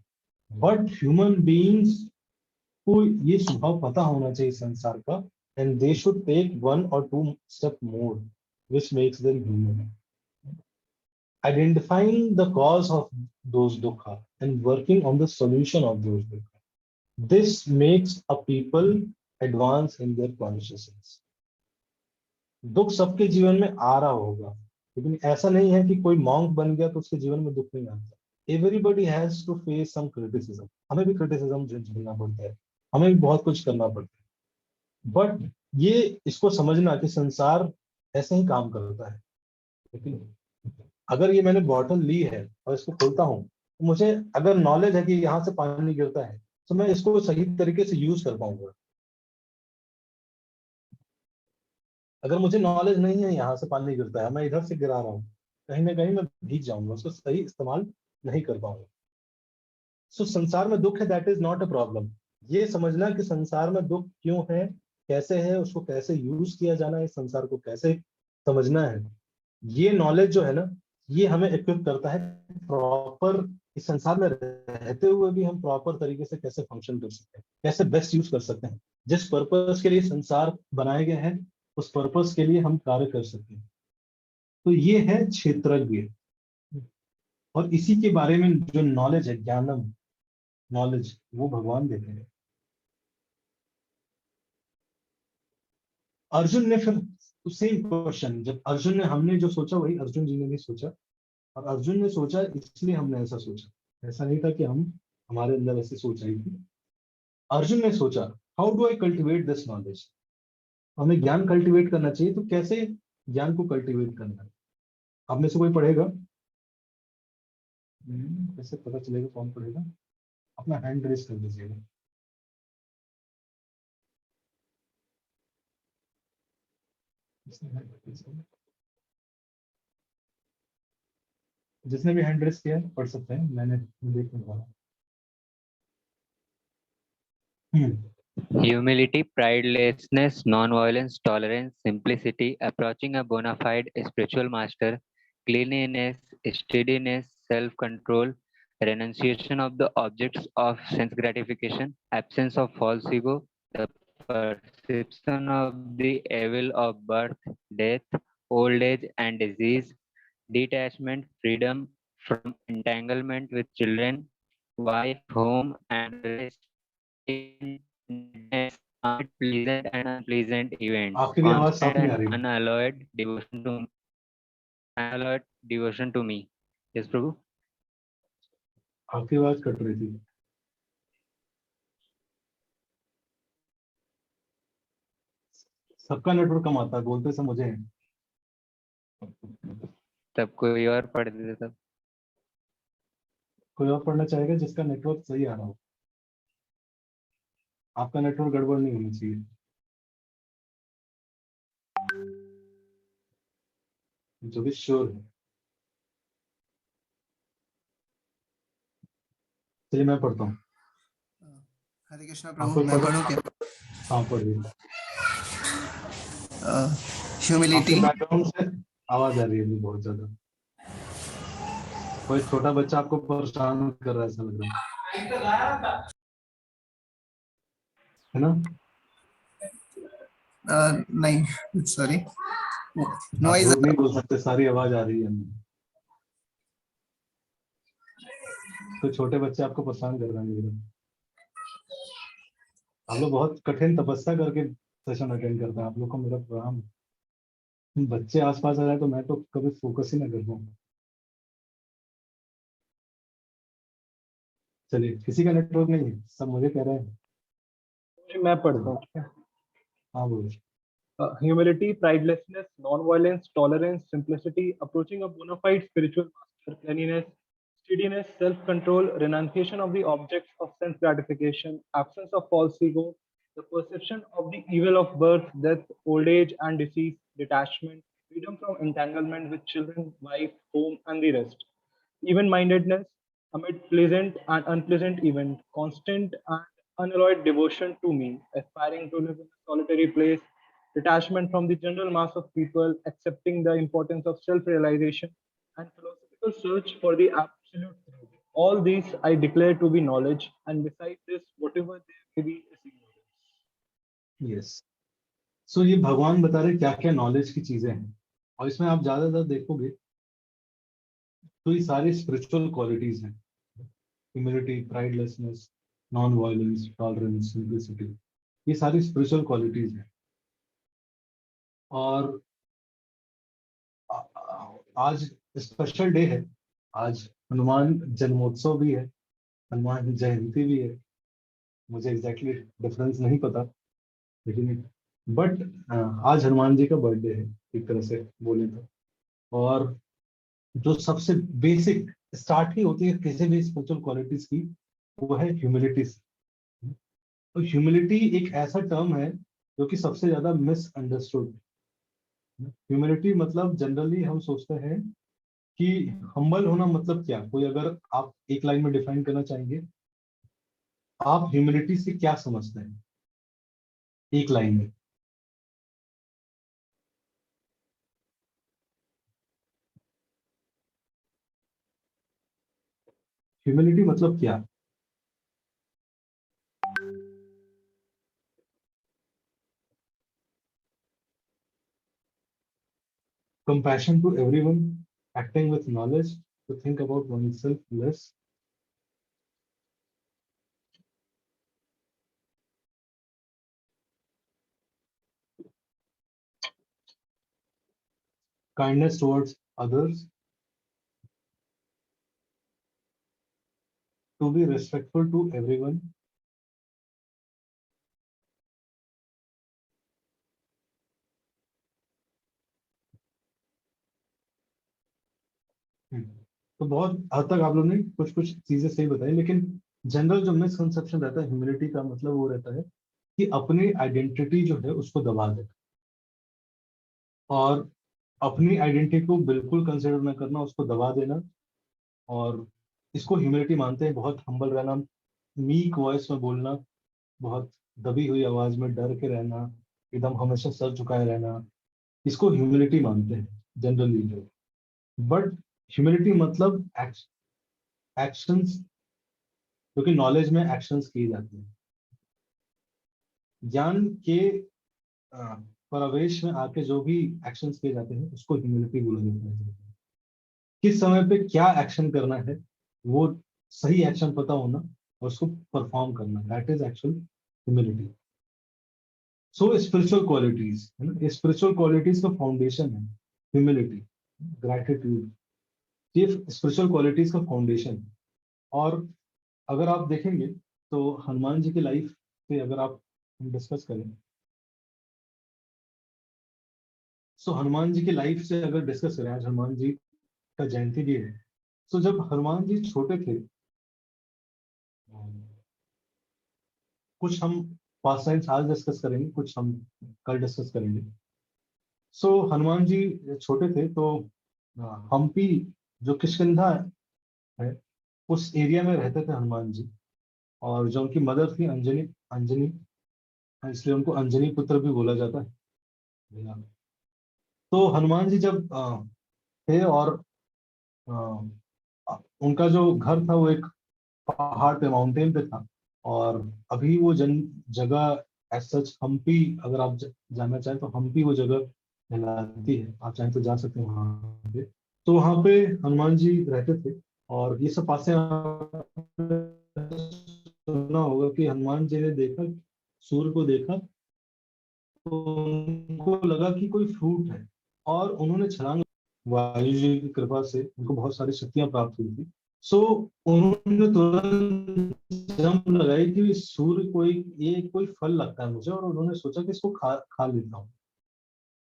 But human beings को ये स्वभाव पता होना चाहिए संसार का, and they should take one और two step more which makes them human, identifying the cause of those dukha and working on the solution of those dukha. This makes a people advance in their consciousness. दुख सबके जीवन में आ रहा होगा, लेकिन ऐसा नहीं है कि कोई मॉन्क बन गया तो उसके जीवन में दुख नहीं आता। Everybody has to face some criticism, हमें भी क्रिटिसिज्म झेलना पड़ता है, हमें भी बहुत कुछ करना पड़ता है। बट ये इसको समझना कि संसार ऐसे ही काम करता है। लेकिन अगर ये मैंने बॉटल ली है और इसको खोलता हूँ, तो मुझे अगर नॉलेज है कि यहाँ से पानी गिरता है, तो मैं इसको सही तरीके से यूज कर पाऊंगा। अगर मुझे नॉलेज नहीं है यहाँ से पानी गिरता है, मैं इधर से गिरा रहा हूँ, कहीं ना कहीं मैं भीग जाऊंगा, उसको सही इस्तेमाल नहीं कर पाऊंगा। सो संसार में दुख है, that is not a problem. ये समझना कि संसार में दुख क्यों है, कैसे है, उसको कैसे यूज किया जाना है, संसार को कैसे समझना है, ये नॉलेज जो है ना, ये हमें इक्विप करता है प्रॉपर इस संसार में रहते हुए भी हम प्रॉपर तरीके से कैसे फंक्शन कर सकते हैं, कैसे बेस्ट यूज कर सकते हैं, जिस पर्पस के लिए संसार बनाए गए हैं उस पर्पस के लिए हम कार्य कर सकते हैं। तो ये है क्षेत्रज्ञ। और इसी के बारे में जो नॉलेज है, ज्ञानम, नॉलेज, वो भगवान देते हैं। अर्जुन ने फिर सेम क्वेश्चन, जब अर्जुन ने, हमने जो सोचा वही अर्जुन जी ने भी सोचा, और अर्जुन ने सोचा इसलिए हमने ऐसा सोचा, ऐसा नहीं था कि हम, हमारे अंदर ऐसी सोच रही थी। अर्जुन ने सोचा how do I cultivate this knowledge, हमें ज्ञान कल्टिवेट करना चाहिए, तो कैसे ज्ञान को कल्टिवेट करना है। आप में से कोई पढ़ेगा? कैसे पता चलेगा कौन पढ़ेगा? अपना हैंड रेस कर दीजिएगा। जिसने भी हैंड रेस किया है पढ़ सकते हैं, मैंने देख नहीं पा रहा। Humility, pridelessness, non-violence, tolerance, simplicity, approaching a bona fide spiritual master, cleanliness, steadiness, self-control, renunciation of the objects of sense gratification, absence of false ego, the perception of the evil of birth, death, old age, and disease, detachment, freedom from entanglement with children, wife, home, and rest in pleasant and unpleasant events, आपके लिए आवाज साफ constant नहीं आ and रही। unalloyed devotion to me. Yes, Prabhu. आपकी आवाज cut रही थी। सबका नेटवर्क कम आता है, बोलते से मुझे है। तब कोई और पढ़ देते तब। कोई और पढ़ना चाहेगा जिसका नेटवर्क सही आ रहा हो? आपका नेटवर्क गड़बड़ नहीं होनी चाहिए। जो भी श्योर है। चलिए मैं पढ़ता हूँ। हरे कृष्णा आप प्रभु, कोई मैं पढ़ो? पढ़ूं क्या? हाँ पढ़िए। ह्यूमिलिटी। आपके बैकग्राउंड से आवाज आ रही है अभी बहुत ज्यादा। कोई छोटा बच्चा आपको परेशान कर रहा है ऐसा लग रहा है ना? नहीं, सॉरी, आप नॉइज। झूठ नहीं बोल सकते, सारी आवाज आ रही है अंदर। कोई छोटे बच्चे आपको परेशान कर रहे हैं मेरे। आप लोग बहुत कठिन तपस्या करके सेशन अटेंड करते हैं। आप लोग को मेरा प्रोग्राम, बच्चे आसपास आ जाए तो मैं तो कभी फोकस ही ना कर पाऊँ। चलिए, किसी का नेटवर्क नहीं है, सब मुझे कह रहे हैं। मैं पढ़ता हूँ, ठीक है। हाँ बोलिए। Humility, pridelessness, non-violence, tolerance, simplicity, approaching a bona fide spiritual master, cleanliness, steadiness, self-control, renunciation of the objects of sense gratification, absence of false ego, the perception of the evil of birth, death, old age, and disease, detachment, freedom from entanglement with children, wife, home, and the rest. Even-mindedness amid pleasant and unpleasant event, constant and unalloyed devotion to me, aspiring to live in a solitary place, detachment from the general mass of people, accepting the importance of self-realization, and philosophical search for the absolute truth. All these I declare to be knowledge, and beside this, whatever there may be is ignorance. Yes. So ये भगवान बता रहे क्या क्या knowledge की चीजें हैं, और इसमें आप ज्यादातर देखोगे तो ये सारी स्पिरिचुअल क्वालिटीज हैं। Humility, pridelessness, non violence, tolerance, simplicity, ये सारी स्पिरिचुअल क्वालिटीज हैं। और आज स्पेशल डे है। आज हनुमान जन्मोत्सव भी है, हनुमान जयंती भी है। मुझे एग्जैक्टली डिफरेंस नहीं पता, लेकिन बट आज हनुमान जी का बर्थडे है एक तरह से बोले तो। और जो सबसे बेसिक स्टार्ट ही होती है किसी भी स्पिरिचुअल क्वालिटीज की, वो है ह्यूमिलिटी से। तो ह्यूमिलिटी एक ऐसा टर्म है जो कि सबसे ज्यादा मिसअंडरस्टूड। ह्यूमिलिटी मतलब जनरली हम सोचते हैं कि हम्बल होना मतलब क्या। कोई अगर आप एक लाइन में डिफाइन करना चाहेंगे, आप ह्यूमिलिटी से क्या समझते हैं एक लाइन में? ह्यूमिलिटी मतलब क्या? Compassion to everyone, acting with knowledge, to think about oneself less. Kindness towards others, to be respectful to everyone. तो बहुत हद तक आप लोगों ने कुछ कुछ चीजें सही बताई, लेकिन जनरल जो मिसकंसेप्शन रहता है ह्यूमिलिटी का, मतलब वो रहता है कि अपनी आइडेंटिटी जो है उसको दबा दे, और अपनी आइडेंटिटी को बिल्कुल कंसिडर न करना, उसको दबा देना। और इसको ह्यूमिलिटी मानते हैं, बहुत हम्बल रहना, मीक वॉइस में बोलना, बहुत दबी हुई आवाज में डर के रहना, एकदम हमेशा सर झुकाए रहना, इसको ह्यूमिलिटी मानते हैं जनरली लोग। बट ह्यूमिलिटी मतलब एक्शंस, क्योंकि नॉलेज में एक्शंस किए जाते हैं। ज्ञान के प्रवेश में आके जो भी एक्शंस किए जाते हैं उसको ह्यूमिलिटी बोला जाता है। किस समय पे क्या एक्शन करना है, वो सही एक्शन पता होना और उसको परफॉर्म करना, that is actual humility. So spiritual qualities है ना, स्पिरिचुअल क्वालिटीज का फाउंडेशन है ह्यूमिलिटी, ग्रैटिट्यूड, ये स्पिरिचुअल क्वालिटीज का फाउंडेशन है। और अगर आप देखेंगे तो हनुमान जी की लाइफ से अगर आप डिस्कस करें, सो हनुमान जी की लाइफ से अगर डिस्कस करें, आज हनुमान जी का जयंती भी है। तो जब हनुमान जी छोटे थे, कुछ हम पास्ट टाइम्स आज डिस्कस करेंगे, कुछ हम कल डिस्कस करेंगे। सो हनुमान जी छोटे थे तो हम्पी जो किष्किंधा है, उस एरिया में रहते थे हनुमान जी। और जो उनकी मदर थी अंजनी, अंजनी, इसलिए उनको अंजनी पुत्र भी बोला जाता है। तो हनुमान जी जब थे और उनका जो घर था वो एक पहाड़ पे, माउंटेन पे था। और अभी वो जगह एज सच हम्पी, अगर आप जानना चाहें तो हम्पी वो जगह कहलाती है, आप चाहें तो जा सकते हैं वहाँ पे। तो वहाँ पे हनुमान जी रहते थे। और ये सब पासे सुना होगा कि हनुमान जी ने देखा, सूर्य को देखा, तो उनको लगा कि कोई फ्रूट है, और उन्होंने छलांग, वायु जी की कृपा से उनको बहुत सारी शक्तियां प्राप्त हुई थी। सो उन्होंने तुरंत जंप लगाई कि सूर्य कोई, ये कोई फल लगता है मुझे, और उन्होंने सोचा कि इसको खा खा लेता हूँ।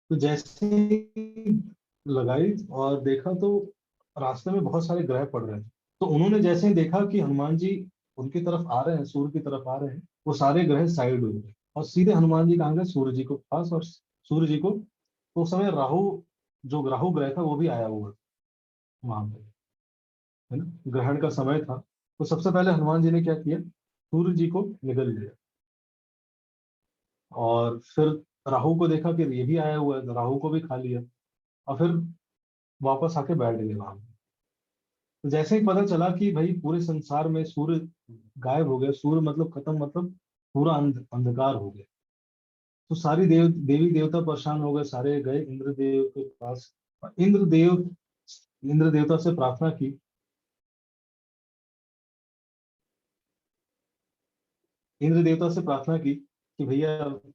तो जैसे ही लगाई और देखा तो रास्ते में बहुत सारे ग्रह पड़ रहे थे। तो उन्होंने जैसे ही देखा कि हनुमान जी उनकी तरफ आ रहे हैं, सूर्य की तरफ आ रहे हैं, वो सारे ग्रह साइड हो गए और सीधे हनुमान जी कहाँ गए, सूर्य जी को पास। और सूर्य जी को तो उस समय राहु, जो राहु ग्रह था वो भी आया हुआ था वहां पे, है ना, ग्रहण का समय था। तो सबसे पहले हनुमान जी ने क्या किया, सूर्य जी को निगल लिया। और फिर राहु को देखा कि ये भी आया हुआ है, तो राहु को भी खा लिया। और फिर वापस आके बैठ गए वहां पे। तो जैसे ही पता चला कि भाई पूरे संसार में सूर्य गायब हो गया, सूर्य मतलब खत्म, मतलब पूरा अंधकार हो गया, तो सारी देवी देवता परेशान हो गए, सारे गए इंद्रदेव के पास। और इंद्र देवता से प्रार्थना की। इंद्र देवता से प्रार्थना की कि भैया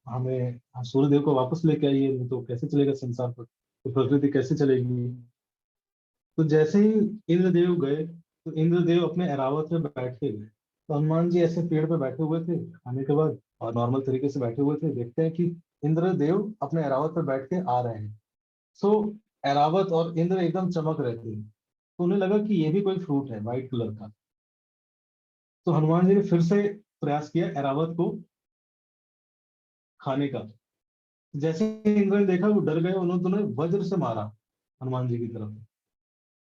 हमें सूर्य देव को वापस लेके आइए, नहीं तो कैसे चलेगा संसार पर, तो प्रकृति कैसे चलेगी। तो जैसे ही इंद्रदेव गए, तो इंद्रदेव अपने ऐरावत में बैठ के गए। तो हनुमान जी ऐसे पेड़ पे बैठे हुए थे खाने के बाद, और नॉर्मल तरीके से बैठे हुए थे। देखते हैं कि इंद्रदेव अपने ऐरावत पर बैठ के आ रहे हैं। सो ऐरावत और इंद्र एकदम चमक रहे थे, तो उन्हें लगा कि ये भी कोई फ्रूट है व्हाइट कलर का। तो हनुमान जी ने फिर से प्रयास किया ऐरावत को खाने का। जैसे ही इंद्र ने देखा, वो डर गए, उन्होंने वज्र से मारा हनुमान जी की तरफ।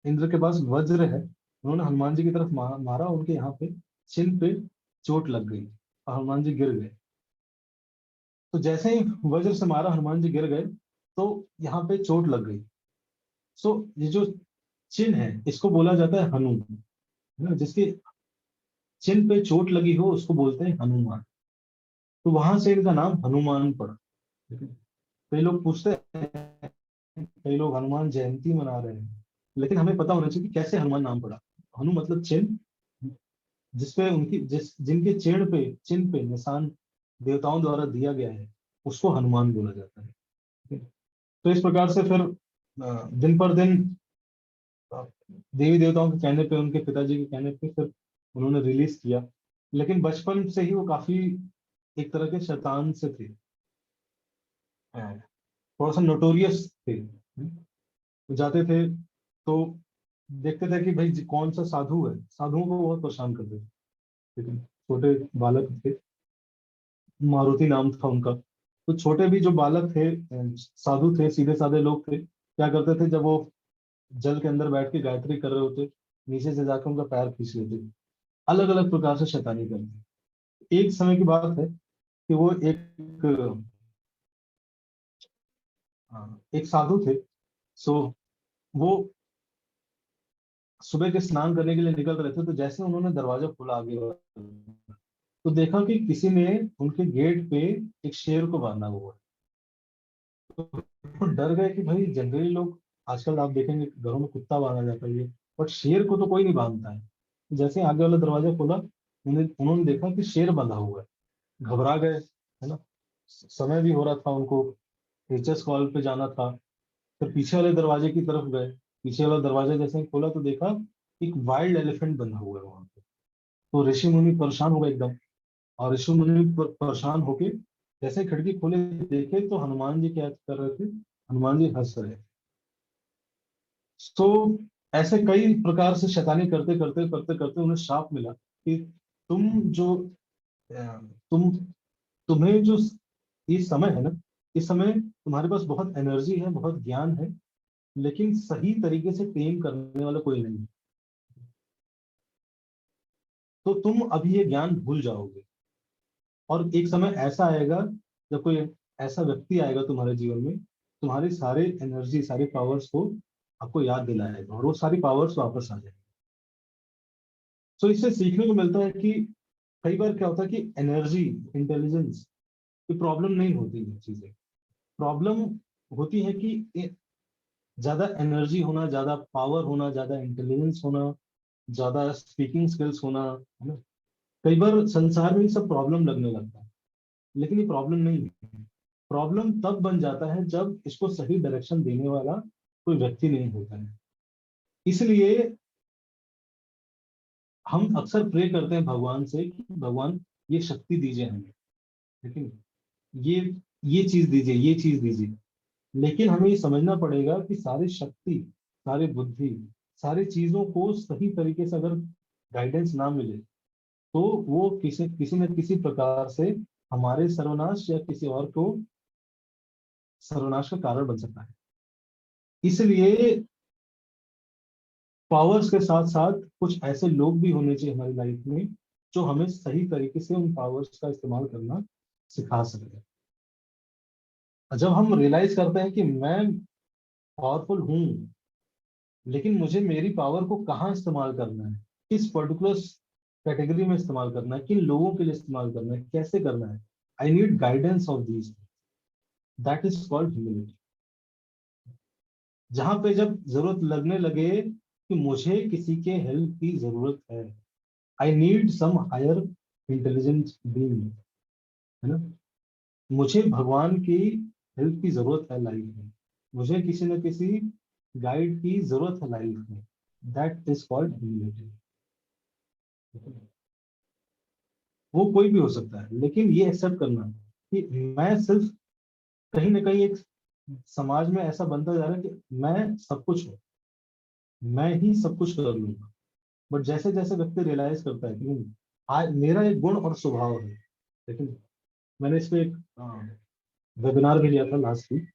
इंद्र के पास वज्र है, उन्होंने हनुमान जी की तरफ मारा, उनके यहाँ पे चिन्ह पे चोट लग गई और हनुमान जी गिर गए। तो जैसे ही वज्र से मारा, हनुमान जी गिर गए, तो यहाँ पे चोट लग गई। सो ये जो चिन्ह है, इसको बोला जाता है हनु, है ना, जिसके चिन्ह पे चोट लगी हो उसको बोलते हैं हनुमान। तो वहां से इनका नाम हनुमान पड़ा। ठीक है? कई लोग पूछते हैं, कई लोग हनुमान जयंती मना रहे हैं, लेकिन हमें पता होना चाहिए कि कैसे हनुमान नाम पड़ा। हनु मतलब चिन्ह, जिसपे उनकी जिनके चिन्ह पे निशान देवताओं द्वारा दिया गया है, उसको हनुमान बोला जाता है। ठीक है? तो इस प्रकार से फिर दिन पर दिन देवी देवताओं के कहने पे, उनके पिताजी के कहने पे फिर उन्होंने रिलीज किया। लेकिन बचपन से ही वो काफी एक तरह के शैतान से थे, थोड़ा सा नोटोरियस थे। तो जाते थे तो देखते थे कि भाई कौन सा साधु है, साधुओं को बहुत परेशान करते थे। ठीक है, छोटे बालक थे, मारुति नाम था उनका। तो छोटे भी जो बालक थे, साधु थे, सीधे साधे लोग थे, क्या करते थे जब वो जल के अंदर बैठ के गायत्री कर रहे होते, नीचे से जाकर उनका पैर खींच लेते। अलग अलग प्रकार से शैतानी करते। एक समय की बात है कि वो एक साधु थे। सो वो सुबह के स्नान करने के लिए निकल रहे थे, तो जैसे उन्होंने दरवाजा खोला आगे वाला, तो देखा कि किसी ने उनके गेट पे एक शेर को बांधा हुआ है। तो डर गए कि भाई जनरली लोग, आजकल आप देखेंगे घरों में कुत्ता बांधा जाता है, बट शेर को तो कोई नहीं बांधता है। जैसे आगे वाला दरवाजा खोला, उन्होंने देखा कि शेर बंधा हुआ है। घबरा गए, है ना, समय भी हो रहा था उनको, टीचर्स कॉल पे जाना था। फिर पीछे वाले दरवाजे की तरफ गए। पीछे वाला दरवाजा जैसे ही खोला तो देखा एक वाइल्ड एलिफेंट बंधा हुआ है वहां पे। तो ऋषि मुनि परेशान हो गए एकदम, और ऋषि मुनि परेशान होके जैसे खिड़की खोले देखे तो हनुमान जी क्या कर रहे थे, हनुमान जी हंस रहे थे। तो ऐसे कई प्रकार से शैतानी करते करते करते करते उन्हें श्राप मिला कि तुम जो तुम तुम्हें जो ये समय है ना, इस समय तुम्हारे पास बहुत एनर्जी है, बहुत ज्ञान है, लेकिन सही तरीके से टेम करने वाला कोई नहीं है। तो तुम अभी ये ज्ञान भूल जाओगे, और एक समय ऐसा आएगा जब कोई ऐसा व्यक्ति आएगा तुम्हारे जीवन में, तुम्हारे सारे एनर्जी सारे पावर्स को आपको याद दिलाएगा, और वो सारी पावर्स वापस आ जाएगी। तो इससे सीखने को मिलता है कि कई बार क्या होता है कि एनर्जी, इंटेलिजेंस की प्रॉब्लम नहीं होती है, चीजें प्रॉब्लम होती है कि ज्यादा एनर्जी होना, ज्यादा पावर होना, ज्यादा इंटेलिजेंस होना, ज्यादा स्पीकिंग स्किल्स होना, है ना। कई बार संसार में ये सब प्रॉब्लम लगने लगता है, लेकिन ये प्रॉब्लम नहीं है। प्रॉब्लम तब बन जाता है जब इसको सही डायरेक्शन देने वाला कोई व्यक्ति नहीं होता है। इसलिए हम अक्सर प्रे करते हैं भगवान से कि भगवान ये शक्ति दीजिए हमें, लेकिन ये ये चीज दीजिए, ये चीज दीजिए। लेकिन हमें ये समझना पड़ेगा कि सारी शक्ति, सारी बुद्धि, सारी चीजों को सही तरीके से अगर गाइडेंस ना मिले तो वो किसी किसी न किसी प्रकार से हमारे सर्वनाश या किसी और को सर्वनाश का कारण बन सकता है। इसलिए पावर्स के साथ साथ कुछ ऐसे लोग भी होने चाहिए हमारी लाइफ में जो हमें सही तरीके से उन पावर्स का इस्तेमाल करना सिखा सके। जब हम रियलाइज करते हैं कि मैं पावरफुल हूँ, लेकिन मुझे मेरी पावर को कहाँ इस्तेमाल करना है, किस पर्टिकुलर कैटेगरी में इस्तेमाल करना है, किन लोगों के लिए इस्तेमाल करना है, कैसे करना है, I need guidance of these, that is called humility. जहां पे जब जरूरत लगने लगे कि मुझे किसी के हेल्प की जरूरत है, I need some higher intelligence being, है ना, मुझे भगवान की हेल्प की जरूरत है लाइफ में, मुझे किसी न किसी गाइड की जरूरत है लाइफ में, दैट इज कॉल्ड ह्यूमिलिटी। वो कोई भी हो सकता है, लेकिन ये एक्सेप्ट करना कि मैं सिर्फ कहीं ना कहीं एक समाज में ऐसा बनता जा रहा है कि मैं सब कुछ हूँ, मैं ही सब कुछ कर लूंगा। बट जैसे जैसे व्यक्ति रियलाइज करता है कि नहीं, आज मेरा एक गुण और स्वभाव है। लेकिन मैंने इस पे एक वेबिनार भी लिया था लास्ट वीक,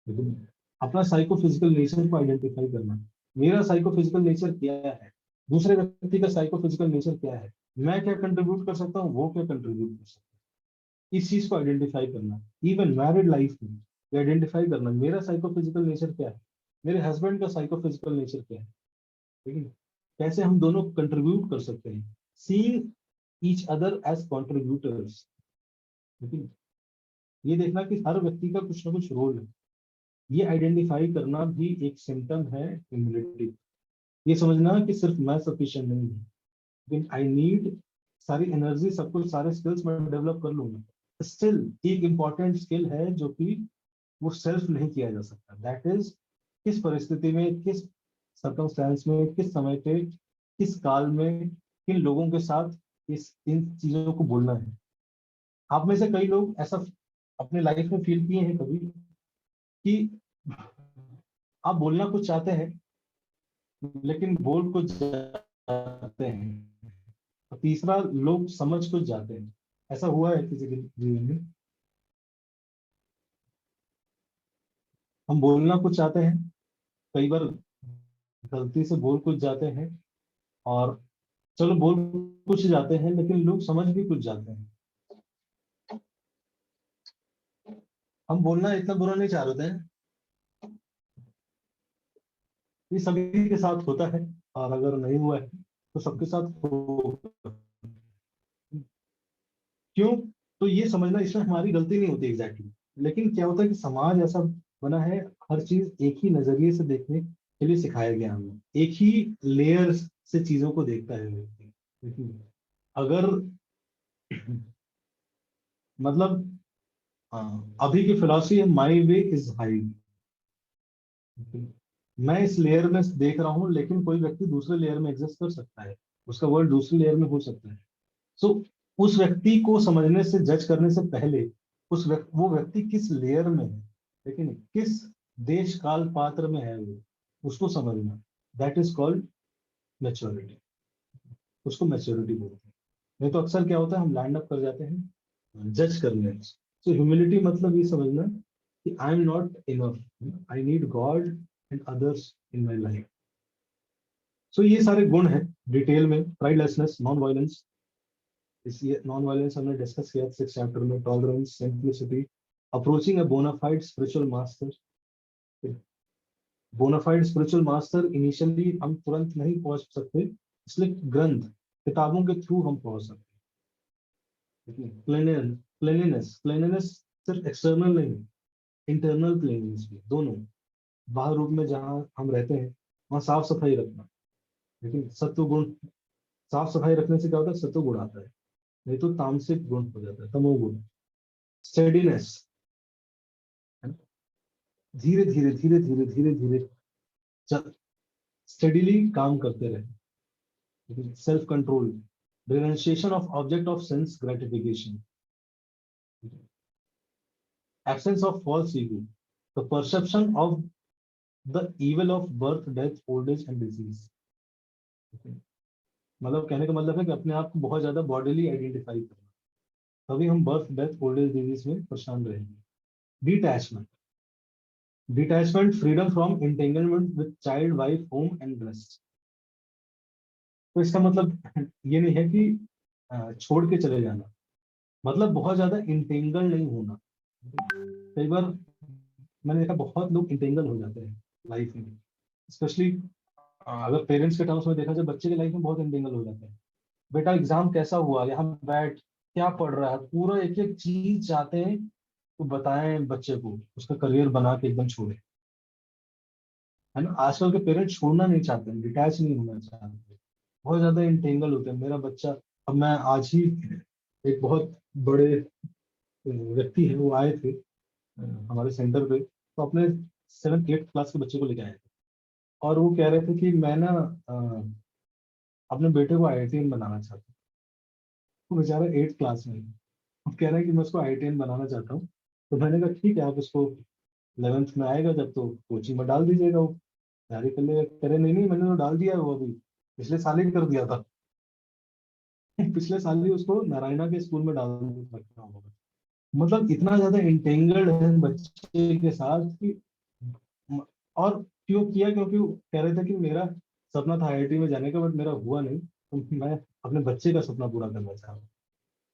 लेकिन अपना साइकोफिजिकल नेचर को आइडेंटिफाई करना, मेरा साइकोफिजिकल नेचर क्या है, दूसरे व्यक्ति का साइकोफिजिकल नेचर क्या है, मैं क्या कंट्रीब्यूट कर सकता हूँ, वो क्या कंट्रीब्यूट कर सकता है, इस चीज को आइडेंटिफाई करना। इवन मैरिड लाइफ में ये आइडेंटिफाई करना, मेरा साइकोफिजिकल नेचर क्या है, मेरे हस्बैंड का साइकोफिजिकल नेचर क्या है, ठीक है, कैसे हम दोनों कंट्रीब्यूट कर सकते हैं, seeing each other as contributors. ठीक है, ये देखना कि हर व्यक्ति का कुछ ना कुछ रोल है, ये आइडेंटिफाई करना भी एक सिम्टम है ह्यूमिलिटी। ये समझना कि सिर्फ मैं सफिशिएंट नहीं हूँ, लेकिन आई नीड सारी एनर्जी, सब कुछ, सारे स्किल्स मैं डेवलप कर लूंगा। स्टिल एक इंपॉर्टेंट स्किल है जो कि वो सेल्फ नहीं किया जा सकता, दैट इज किस परिस्थिति में, किस सर्कमस्टेंस में, किस समय पे, किस काल में, किन लोगों के साथ इस इन चीजों को बोलना है। आप में से कई लोग ऐसा अपने लाइफ में फील किए हैं कभी कि आप बोलना कुछ चाहते हैं लेकिन बोल कुछ जाते हैं, और तीसरा लोग समझ कुछ जाते हैं। ऐसा हुआ है किसी के जीवन में? हम बोलना कुछ चाहते हैं, कई बार गलती से बोल कुछ जाते हैं, और चलो बोल कुछ जाते हैं लेकिन लोग समझ भी कुछ जाते हैं। हम बोलना इतना बुरा नहीं चाह रहे थे, ये सभी के साथ होता है, और अगर नहीं हुआ है तो सबके साथ होगा। क्यों? तो ये समझना, इसमें हमारी गलती नहीं होती एग्जैक्टली, लेकिन क्या होता है कि समाज ऐसा बना है, हर चीज एक ही नजरिए से देखने के लिए सिखाया गया हमें, एक ही लेयर से चीजों को देखता है व्यक्ति। लेकिन अगर मतलब अभी की फिलॉसफी है माई वे इज हाई, मैं इस लेयर में देख रहा हूँ, लेकिन कोई व्यक्ति दूसरे लेयर में एग्जिस्ट कर सकता है, उसका वर्ल्ड दूसरी लेयर में हो सकता है। सो उस व्यक्ति को समझने से, जज करने से पहले वो व्यक्ति किस लेयर में है, लेकिन किस देश काल पात्र में है वो, उसको समझना, दैट इज कॉल्ड मैच्योरिटी। उसको मैच्योरिटी बोलते हैं। नहीं तो अक्सर क्या होता है, हम लैंड अप कर जाते हैं जज करने। सो ह्यूमिलिटी मतलब ये समझना कि I am not enough, I need God and others in my life. So ये सारे गुण हैं डिटेल में। प्राइडलेसनेस, नॉन वायलेंस, इस नॉन वायलेंस हमने डिस्कस किया 6 चैप्टर में। Tolerance, simplicity, approaching a bona fide spiritual master. Bona fide spiritual master initially हम तुरंत नहीं पहुंच सकते, इसलिए ग्रंथ, किताबों के थ्रू हम पहुंच सकते हैं। क्लेanliness सिर्फ एक्सटर्नल नहीं, इंटरनल क्लेanliness भी, दोनों। बाहर रूप में जहाँ हम रहते हैं वहाँ साफ सफाई रखना, लेकिन सत्व गुण, साफ सफाई रखने से क्या होता है, सत्व गुण आता है, नहीं तो तामसिक गुण हो जाता है, तमोगुण। स्टेडीनेस, धीरे धीरे धीरे धीरे धीरे धीरे स्टडीली काम करते रहे। Self control, renunciation of object of sense gratification, absence of false ego, the perception of the evil of birth, death, old age and disease। मतलब कहने का मतलब है कि अपने आप को बहुत ज्यादा बॉडीली आइडेंटिफाई करना, तभी हम birth, death, old age, disease में परेशान रहेंगे। Detachment, detachment, freedom from entanglement with child, wife, home and rest. तो इसका मतलब ये नहीं है कि छोड़ के चले जाना, मतलब बहुत ज्यादा इंटेंगल नहीं होना। कई बार मैंने देखा बहुत लोग इंटेंगल हो जाते हैं लाइफ में, स्पेशली अगर पेरेंट्स के टर्म्स में देखा जाए, बच्चे के लाइफ में बहुत इंटेंगल हो जाते हैं। बेटा एग्जाम कैसा हुआ, यहाँ बैठ, क्या पढ़ रहा है, पूरा एक एक चीज चाहते हैं तो बताएं बच्चे को, उसका करियर बना के एकदम छोड़े, है ना। आजकल के पेरेंट्स छोड़ना नहीं चाहते हैं, डिटैच नहीं होना चाहते, बहुत ज्यादा इंटेंगल होते हैं। मेरा बच्चा, अब मैं आज ही एक बहुत बड़े व्यक्ति है, वो आए थे हमारे सेंटर पे, तो अपने 7th 8th क्लास के बच्चे को लेके आए थे, और वो कह रहे थे कि मैं ना अपने बेटे को IITian बनाना चाहता हूँ। वो बेचारा 8th क्लास में है, वो कह रहा है कि मैं उसको IITian बनाना चाहता हूँ। तो मैंने कहा ठीक है, आप उसको 11th में आएगा जब, तो कोचिंग में डाल दीजिएगा, वो तैयारी कर लेगा। कह रहे नहीं नहीं, मैंने तो डाल दिया है, वो अभी पिछले साल ही कर दिया था। पिछले साल ही उसको नारायणा के स्कूल में डाल रखा होगा। मतलब इतना ज्यादा इंटेंगल्ड है बच्चे के साथ कि, और क्यों किया, क्योंकि वो कह रहे थे कि मेरा सपना था IIT में जाने का, बट मेरा हुआ नहीं, तो मैं अपने बच्चे का सपना पूरा करना चाह रहा हूँ।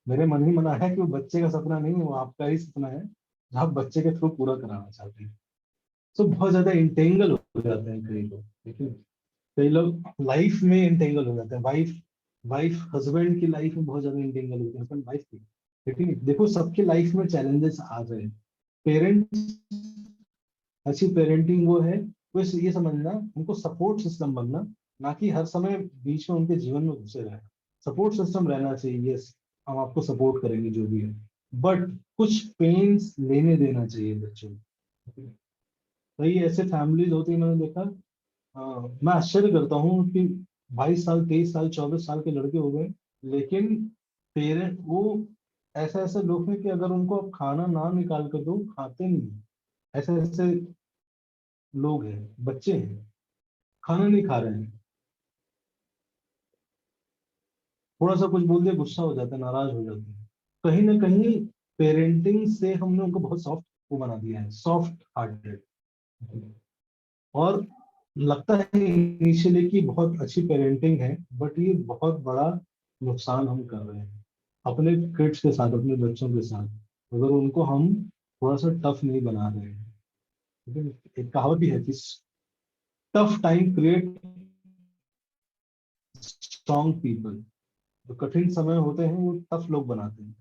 मेरे मन ही मना है कि वो बच्चे का सपना नहीं है, वो आपका ही सपना है, जो आप बच्चे के थ्रू पूरा कराना चाहते हैं। तो बहुत ज्यादा इंटेंगल हो जाते हैं कई लोग, देखिए कई लोग लाइफ में इंटेंगल हो जाते हैं। वाइफ वाइफ हस्बैंड की लाइफ में बहुत ज्यादा इंटेंगल होती है, हस्बैंड वाइफ की। लेकिन देखो सबके लाइफ में चैलेंजेस आ रहे हैं। पेरेंट्स, अच्छी पेरेंटिंग वो है, वो ये समझना, उनको सपोर्ट सिस्टम बनना, ना कि हर समय बीच में उनके जीवन में घुसे रहना। सपोर्ट सिस्टम रहना चाहिए, यस, हम आपको सपोर्ट करेंगे जो भी है, बट कुछ पेन्स लेने देना चाहिए बच्चों को। कई ऐसे फैमिलीज होती है, मैंने देखा, मैं आश्चर्य करता हूँ कि 22 साल, 23 साल, 24 साल के लड़के हो गए, लेकिन पेरेंट वो, ऐसे ऐसे लोग हैं कि अगर उनको आप खाना ना निकाल कर दो, खाते नहीं। ऐसे ऐसे लोग हैं, बच्चे हैं, खाना नहीं खा रहे हैं, थोड़ा सा कुछ बोल दिया गुस्सा हो जाते हैं, नाराज हो जाते हैं। कहीं ना कहीं पेरेंटिंग से हमने उनको बहुत सॉफ्ट वो बना दिया है, सॉफ्ट हार्टेड। और लगता है इनिशियली कि बहुत अच्छी पेरेंटिंग है, बट ये बहुत बड़ा नुकसान हम कर रहे हैं अपने किड्स के साथ, अपने बच्चों के साथ, अगर उनको हम थोड़ा सा टफ नहीं बना रहे हैं। ठीक है, एक कहावत भी है कि tough time create strong people. जो कठिन समय होते हैं वो टफ लोग बनाते हैं।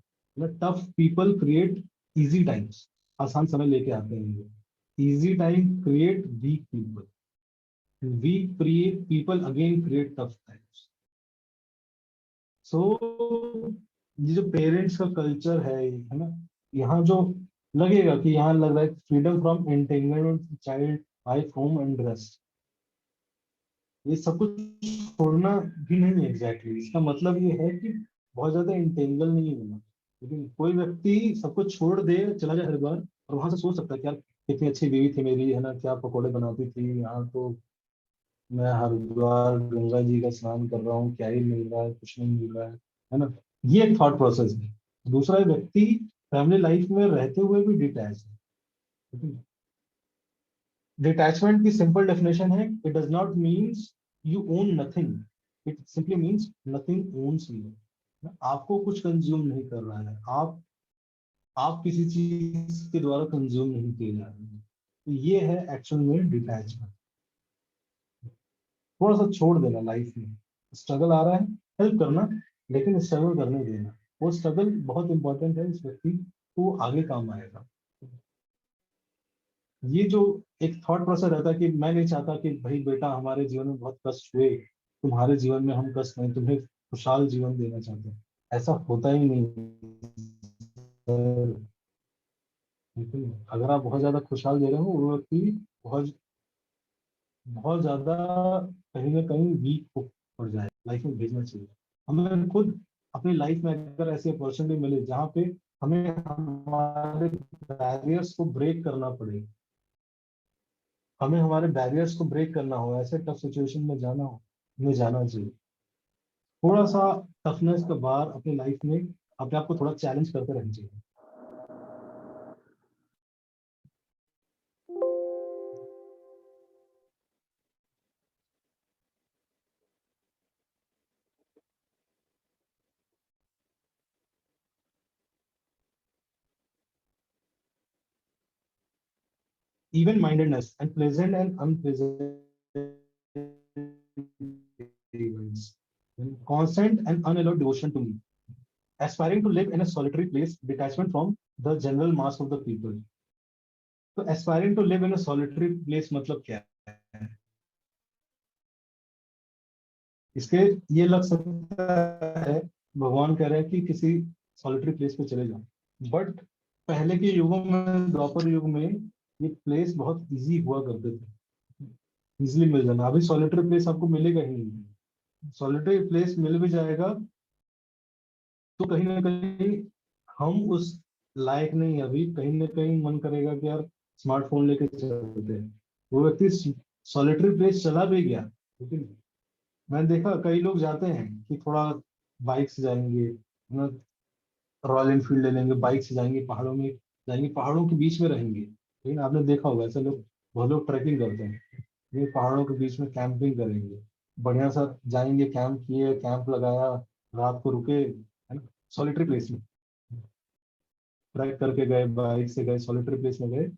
Tough people create easy times, आसान समय लेके आते हैं। Easy time create weak people, weak people again create tough times. So ये जो पेरेंट्स का कल्चर है ना, यहाँ जो लगेगा कि यहाँ लग रहा है freedom from entanglement child, wife, home and rest, ये सब कुछ छोड़ना भी नहीं है एग्जैक्टली। इसका मतलब ये है कि बहुत ज्यादा इंटेंगल नहीं होना। लेकिन कोई व्यक्ति सब कुछ छोड़ दे, चला जाए हरिद्वार, और वहां से सोच सकता है कि यार कितनी अच्छी बीवी थी मेरी, है ना, क्या पकौड़े बनाती थी, यहाँ तो मैं हरिद्वार गंगा जी का स्नान कर रहा हूँ, क्या ही मिल रहा है, कुछ नहीं मिल रहा है ना। ये एक थॉट प्रोसेस है। दूसरा व्यक्ति फैमिली लाइफ में रहते हुए भी डिटैच है। डिटैचमेंट की सिंपल डेफिनेशन है, it does not means you own nothing, it simply means nothing owns you. आपको कुछ कंज्यूम नहीं कर रहा है, आप किसी चीज के द्वारा कंज्यूम नहीं किए जा रहे हैं। तो ये है एक्चुअल में डिटैचमेंट। थोड़ा सा छोड़ देना लाइफ में, स्ट्रगल आ रहा है, हेल्प करना, लेकिन स्ट्रगल करने देना। वो स्ट्रगल बहुत इंपॉर्टेंट है, इस व्यक्ति को आगे काम आएगा। ये जो एक थॉट प्रोसेस रहता है कि मैं नहीं चाहता कि भाई बेटा हमारे जीवन में बहुत कष्ट हुए, तुम्हारे जीवन में हम कष्ट नहीं, तुम्हें खुशहाल जीवन देना चाहते हैं, ऐसा होता ही नहीं। ठीक है? अगर आप बहुत ज्यादा खुशहाल दे रहे हो, वो व्यक्ति बहुत बहुत ज्यादा कहीं ना कहीं वीक पड़ जाए, लाइफ में भेजना चाहिए। हमें खुद अपनी लाइफ में अगर ऐसी अपॉर्चुनिटी मिले जहाँ पे हमें हमारे बैरियर्स को ब्रेक करना पड़े, हमें हमारे बैरियर्स को ब्रेक करना हो, ऐसे टफ सिचुएशन में जाना हो, हमें जाना चाहिए। थोड़ा सा टफनेस के बाहर अपनी लाइफ में अपने आप को थोड़ा चैलेंज करते रहना चाहिए। Even mindedness and pleasant and unpleasant events. Constant and unallowed devotion to me. Aspiring to live in a solitary place, detachment from the general mass of the people. तो aspiring to live in a solitary place मतलब क्या है? इसके ये लग सकता है भगवान कह रहे हैं कि किसी सॉलिटरी प्लेस पे चले जाओ, बट पहले के युगों में, द्वापर युग में, ये प्लेस बहुत इजी हुआ करते थे, इजीली मिल जाना। अभी सॉलिटरी प्लेस आपको मिलेगा ही नहीं। सॉलिटरी प्लेस मिल भी जाएगा तो कहीं ना कहीं हम उस लायक नहीं। अभी कहीं ना कहीं मन करेगा कि यार स्मार्टफोन लेके चलते हैं, वो व्यक्ति सॉलिटरी प्लेस चला भी गया। लेकिन मैंने देखा कई लोग जाते हैं कि थोड़ा बाइक से जाएंगे, रॉयल एनफील्ड ले लेंगे, बाइक से जाएंगे, पहाड़ों में जाएंगे, पहाड़ों के बीच में रहेंगे। लेकिन आपने देखा होगा ऐसे लोग, बहुत लोग ट्रैकिंग करते हैं, ये पहाड़ों के बीच में कैंपिंग करेंगे, बढ़िया सा जाएंगे, कैंप किए, कैंप लगाया, रात को रुके, है ना, सॉलिटरी प्लेस में ट्रैक करके गए, बाइक से गए, सॉलिटरी प्लेस में गए,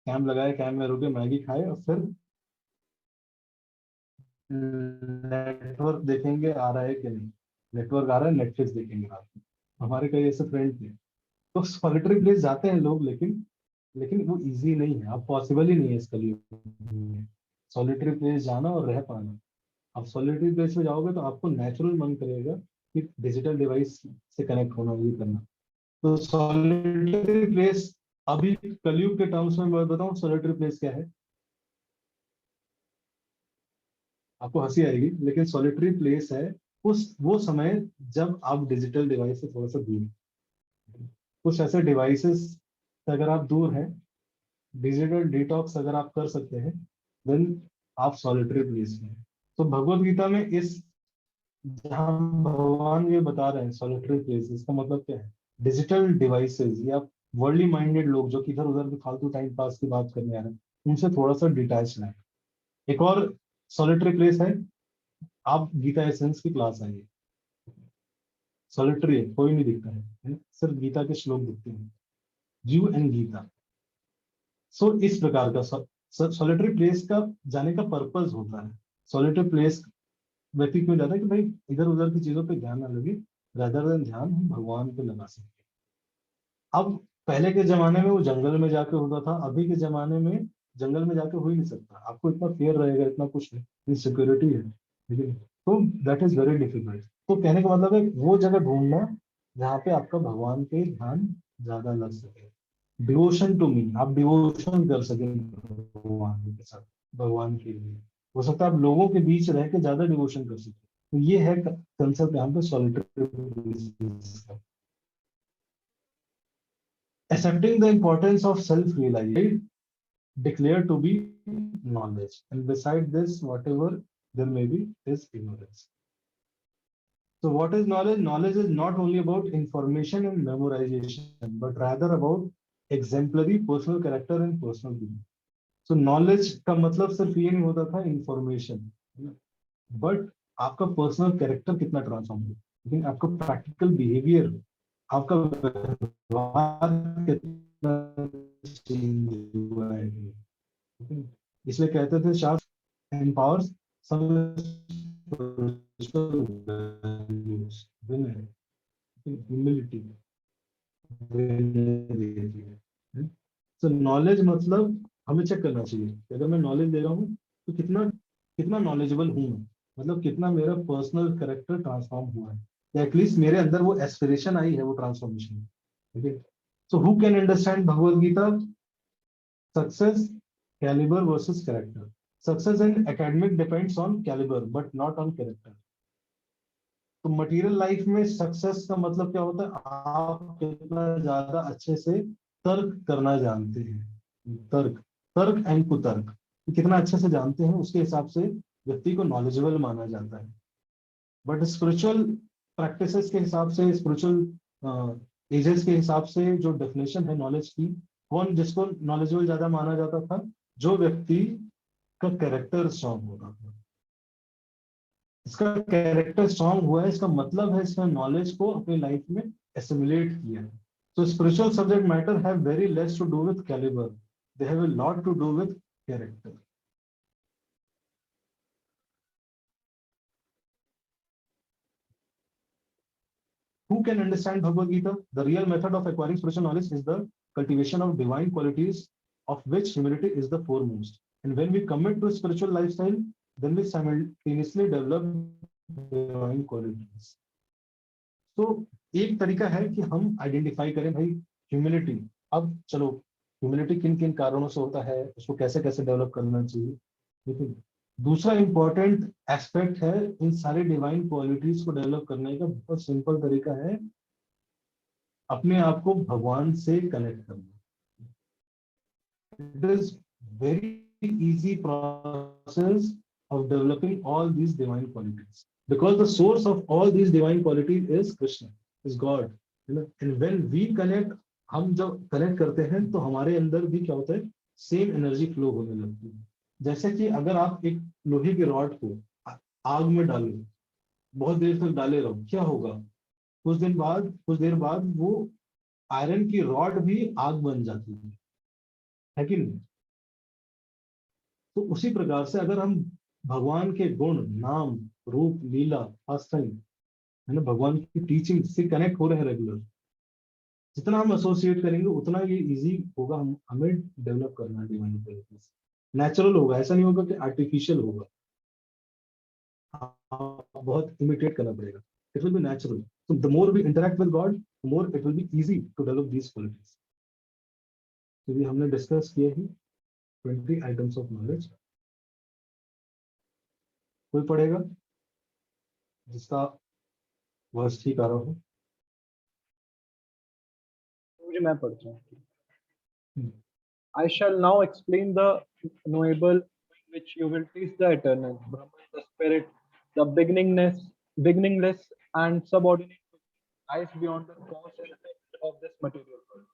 कैंप लगाए, कैंप में रुके, मैगी खाए, और फिर नेटवर्क देखेंगे आ रहा है कि नहीं, नेटवर्क आ रहा है, नेटफ्लिक्स देखेंगे रात में। हमारे कई ऐसे फ्रेंड थे। तो सॉलिटरी प्लेस जाते हैं लोग, लेकिन वो इजी नहीं है, अब पॉसिबल ही नहीं है इस कलयुग में सॉलिटरी प्लेस जाना और रह पाना। आप सॉलिटरी प्लेस में जाओगे तो आपको नेचुरल मन करेगा कि डिजिटल डिवाइस से कनेक्ट होना, ये करना। तो सॉलिटरी प्लेस अभी कलयुग के टर्म्स में मैं बताऊं सॉलिटरी प्लेस क्या है, आपको हंसी आएगी, लेकिन सॉलिटरी प्लेस है उस वो समय जब आप डिजिटल डिवाइस से थोड़ा सा दूर हैं। कुछ ऐसे डिवाइसेस से अगर आप दूर हैं, डिजिटल डिटॉक्स अगर आप कर सकते हैं, देन आप सॉलिटरी प्लेस में हैं। तो भगवत गीता में इस जहाँ भगवान ये बता रहे हैं सॉलिटरी प्लेस, इसका मतलब क्या है? डिजिटल डिवाइसेस या वर्ल्डली माइंडेड लोग जो कि इधर उधर के फालतू टाइम पास की बात करने आ रहे हैं, उनसे थोड़ा सा डिटैच रहें। एक और सॉलिटरी प्लेस है, आप गीता एसेंस की क्लास आइए, सॉलिटरी है, कोई नहीं दिखता है ना? सिर्फ गीता के श्लोक दिखते हैं, यू एंड गीता। सो इस प्रकार का सॉलिटरी प्लेस का जाने का पर्पस होता है। सॉलिटरी प्लेस व्यक्ति क्यों जाता है? कि भाई इधर उधर की चीजों पे ध्यान ना लगे, रादर देन ध्यान हम भगवान पे लगा सकते हैं। अब पहले के जमाने में वो जंगल में जाके होता था, अभी के जमाने में जंगल में जाके हो ही नहीं सकता, आपको इतना फेयर रहेगा, इतना कुछ है, इनसिक्योरिटी है, ठीक है। तो दैट इज वेरी डिफिकल्ट। तो कहने का मतलब है वो जगह ढूंढना जहाँ पे आपका भगवान पे ध्यान ज्यादा लग सके, डिवोशन टू मी, आप डिवोशन कर सके भगवान के साथ, भगवान के लिए। हो सकता है आप लोगों के बीच रह के ज्यादा डिवोशन कर सके, तो ये है कंसेप्ट यहाँ पे सॉलिटरी का। Accepting the importance of self-realization declared to be knowledge, and beside this, whatever there may be, is ignorance. So, what is knowledge? Knowledge is not only about information and memorization, but rather about exemplary personal character and personal belief. So, knowledge का मतलब सिर्फ ये नहीं होता था information, but आपका personal character कितना transform हुआ, लेकिन आपका practical behavior, आपका व्यवहार कितना चेंज हुआ है। इसलिए कहते थे शास्त्र empowers some spiritual values, humility, so knowledge मतलब हमें चेक करना चाहिए कि अगर मैं नॉलेज दे रहा हूँ तो कितना कितना नॉलेजेबल हूँ मैं, मतलब कितना मेरा पर्सनल कैरेक्टर ट्रांसफॉर्म हुआ है, या एटलीस्ट मेरे अंदर वो एस्पिरेशन आई है, वो ट्रांसफॉर्मेशन। ठीक है, so who can understand Bhagavad Gita? Success, calibre versus character. Success in academic depends on calibre but not on character. तो मटेरियल लाइफ में सक्सेस का मतलब क्या होता है? आप कितना ज्यादा अच्छे से तर्क करना जानते हैं, तर्क, तर्क एंड कुतर्क कितना अच्छे से जानते हैं, उसके हिसाब से व्यक्ति को नॉलेजेबल माना जाता है। बट स्पिरिचुअल प्रैक्टिसेस के हिसाब से, स्पिरिचुअल एजेस के हिसाब से जो डेफिनेशन है नॉलेज की, कौन जिसको नॉलेजेबल ज्यादा माना जाता था? जो व्यक्ति का कैरेक्टर स्ट्रांग होता था। इसका कैरेक्टर स्ट्रांग हुआ है, इसका मतलब है इसने नॉलेज को अपनी लाइफ में एसिमुलेट किया है। So spiritual subject matter have very less to do with caliber. They have a lot to do with character. Who can understand Bhagavad Gita? The real method of acquiring spiritual knowledge is the cultivation of divine qualities, of which humility is the foremost. And when we commit to a spiritual lifestyle, then we simultaneously develop divine qualities. तो एक तरीका है कि हम identify करें भाई humility. अब चलो ह्यूमिलिटी किन किन कारणों से होता है, उसको कैसे कैसे डेवलप करना चाहिए। लेकिन दूसरा इंपॉर्टेंट एस्पेक्ट है इन सारे डिवाइन क्वालिटीज को डेवलप करने का बहुत सिंपल तरीका है अपने आप को भगवान से कनेक्ट करना। It is very easy process of developing all these divine qualities, because the source of all these divine qualities is Krishna, is God, you know. And when we connect, हम जब कनेक्ट करते हैं तो हमारे अंदर भी क्या होता है, सेम एनर्जी फ्लो होने लगती है। जैसे कि अगर आप एक लोहे की रॉड को आग में डालो, बहुत देर तक डाले रहो, क्या होगा? कुछ देर बाद वो आयरन की रॉड भी आग बन जाती है कि नहीं? तो उसी प्रकार से अगर हम भगवान के गुण, नाम, रूप, लीला, आस्थाई, है ना, भगवान की टीचिंग से कनेक्ट हो रहे हैं रेगुलर, जितना हम एसोसिएट करेंगे उतना ये इजी होगा हमें डेवलप करना डिवाइन क्वालिटीज। नेचुरल होगा, ऐसा नहीं होगा कि आर्टिफिशियल होगा, बहुत इमिटेट करना पड़ेगा। It will be natural. So the more we interact with God, the more it will be easy to develop these qualities. तो ये हमने डिस्कस किए हैं 20 आइटम्स ऑफ नॉलेज। कोई पढ़ेगा जिसका वर्ष ठीक आ रहा हो? मैं पढ़ता हूँ। I shall now explain the knowable, which you will teach the eternal, Brahman, the spirit, the beginningless and subordinate, lies beyond the cause and effect of this material world.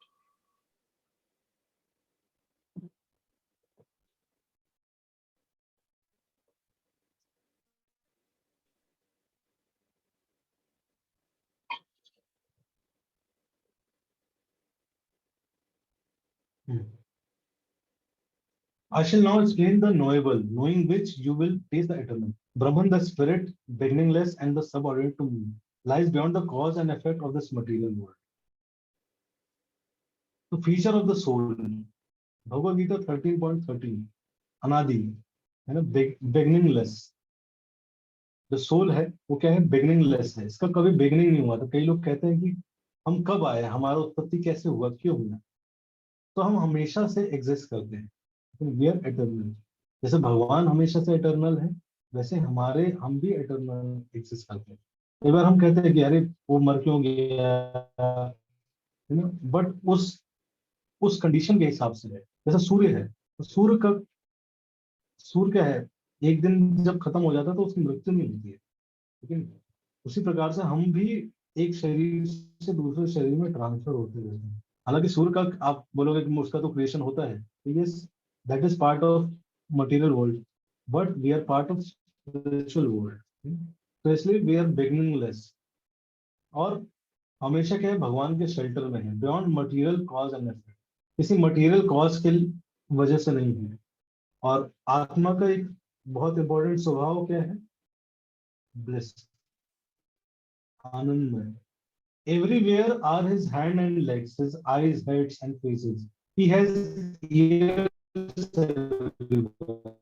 I shall now explain the knowable, knowing which you will taste the eternal. Brahman, the spirit, beginningless and the subordinate to me, lies beyond the cause and effect of this material world. The feature of the soul, Bhagavad Gita 13.13, अनादि, है ना, beginningless. जो soul है वो क्या है? Beginningless है, इसका कभी बिगनिंग नहीं हुआ। तो कई लोग कहते हैं कि हम कब आए, हमारा उत्पत्ति कैसे हुआ, क्यों हुआ? तो हम हमेशा से एग्जिस्ट करते हैं, वी आर एटर्नल। जैसे भगवान हमेशा से एटर्नल है, वैसे हम भी एटर्नल एग्जिस्ट करते हैं। कई बार हम कहते हैं कि अरे वो मर क्यों गया, बट उस कंडीशन के हिसाब से है। जैसे सूर्य है, तो सूर्य क्या है, एक दिन जब खत्म हो जाता है तो उसकी मृत्यु नहीं होती है, लेकिन उसी प्रकार से हम भी एक शरीर से दूसरे शरीर में ट्रांसफर होते रहते हैं। हालांकि सूर्य का आप बोलोगे कि उसका तो क्रिएशन होता है, yes, that is part of material world, but we are part of spiritual world. तो इसलिए वी आर बिगिनिंगलेस, और हमेशा क्या है, भगवान के शेल्टर में है, beyond material cause and effect, किसी मटेरियल कॉज के वजह से नहीं है। और आत्मा का एक बहुत इंपॉर्टेंट स्वभाव क्या है, ब्लिस, आनंद में। Everywhere are his hand and legs, his eyes, heads and faces. He has ears everywhere.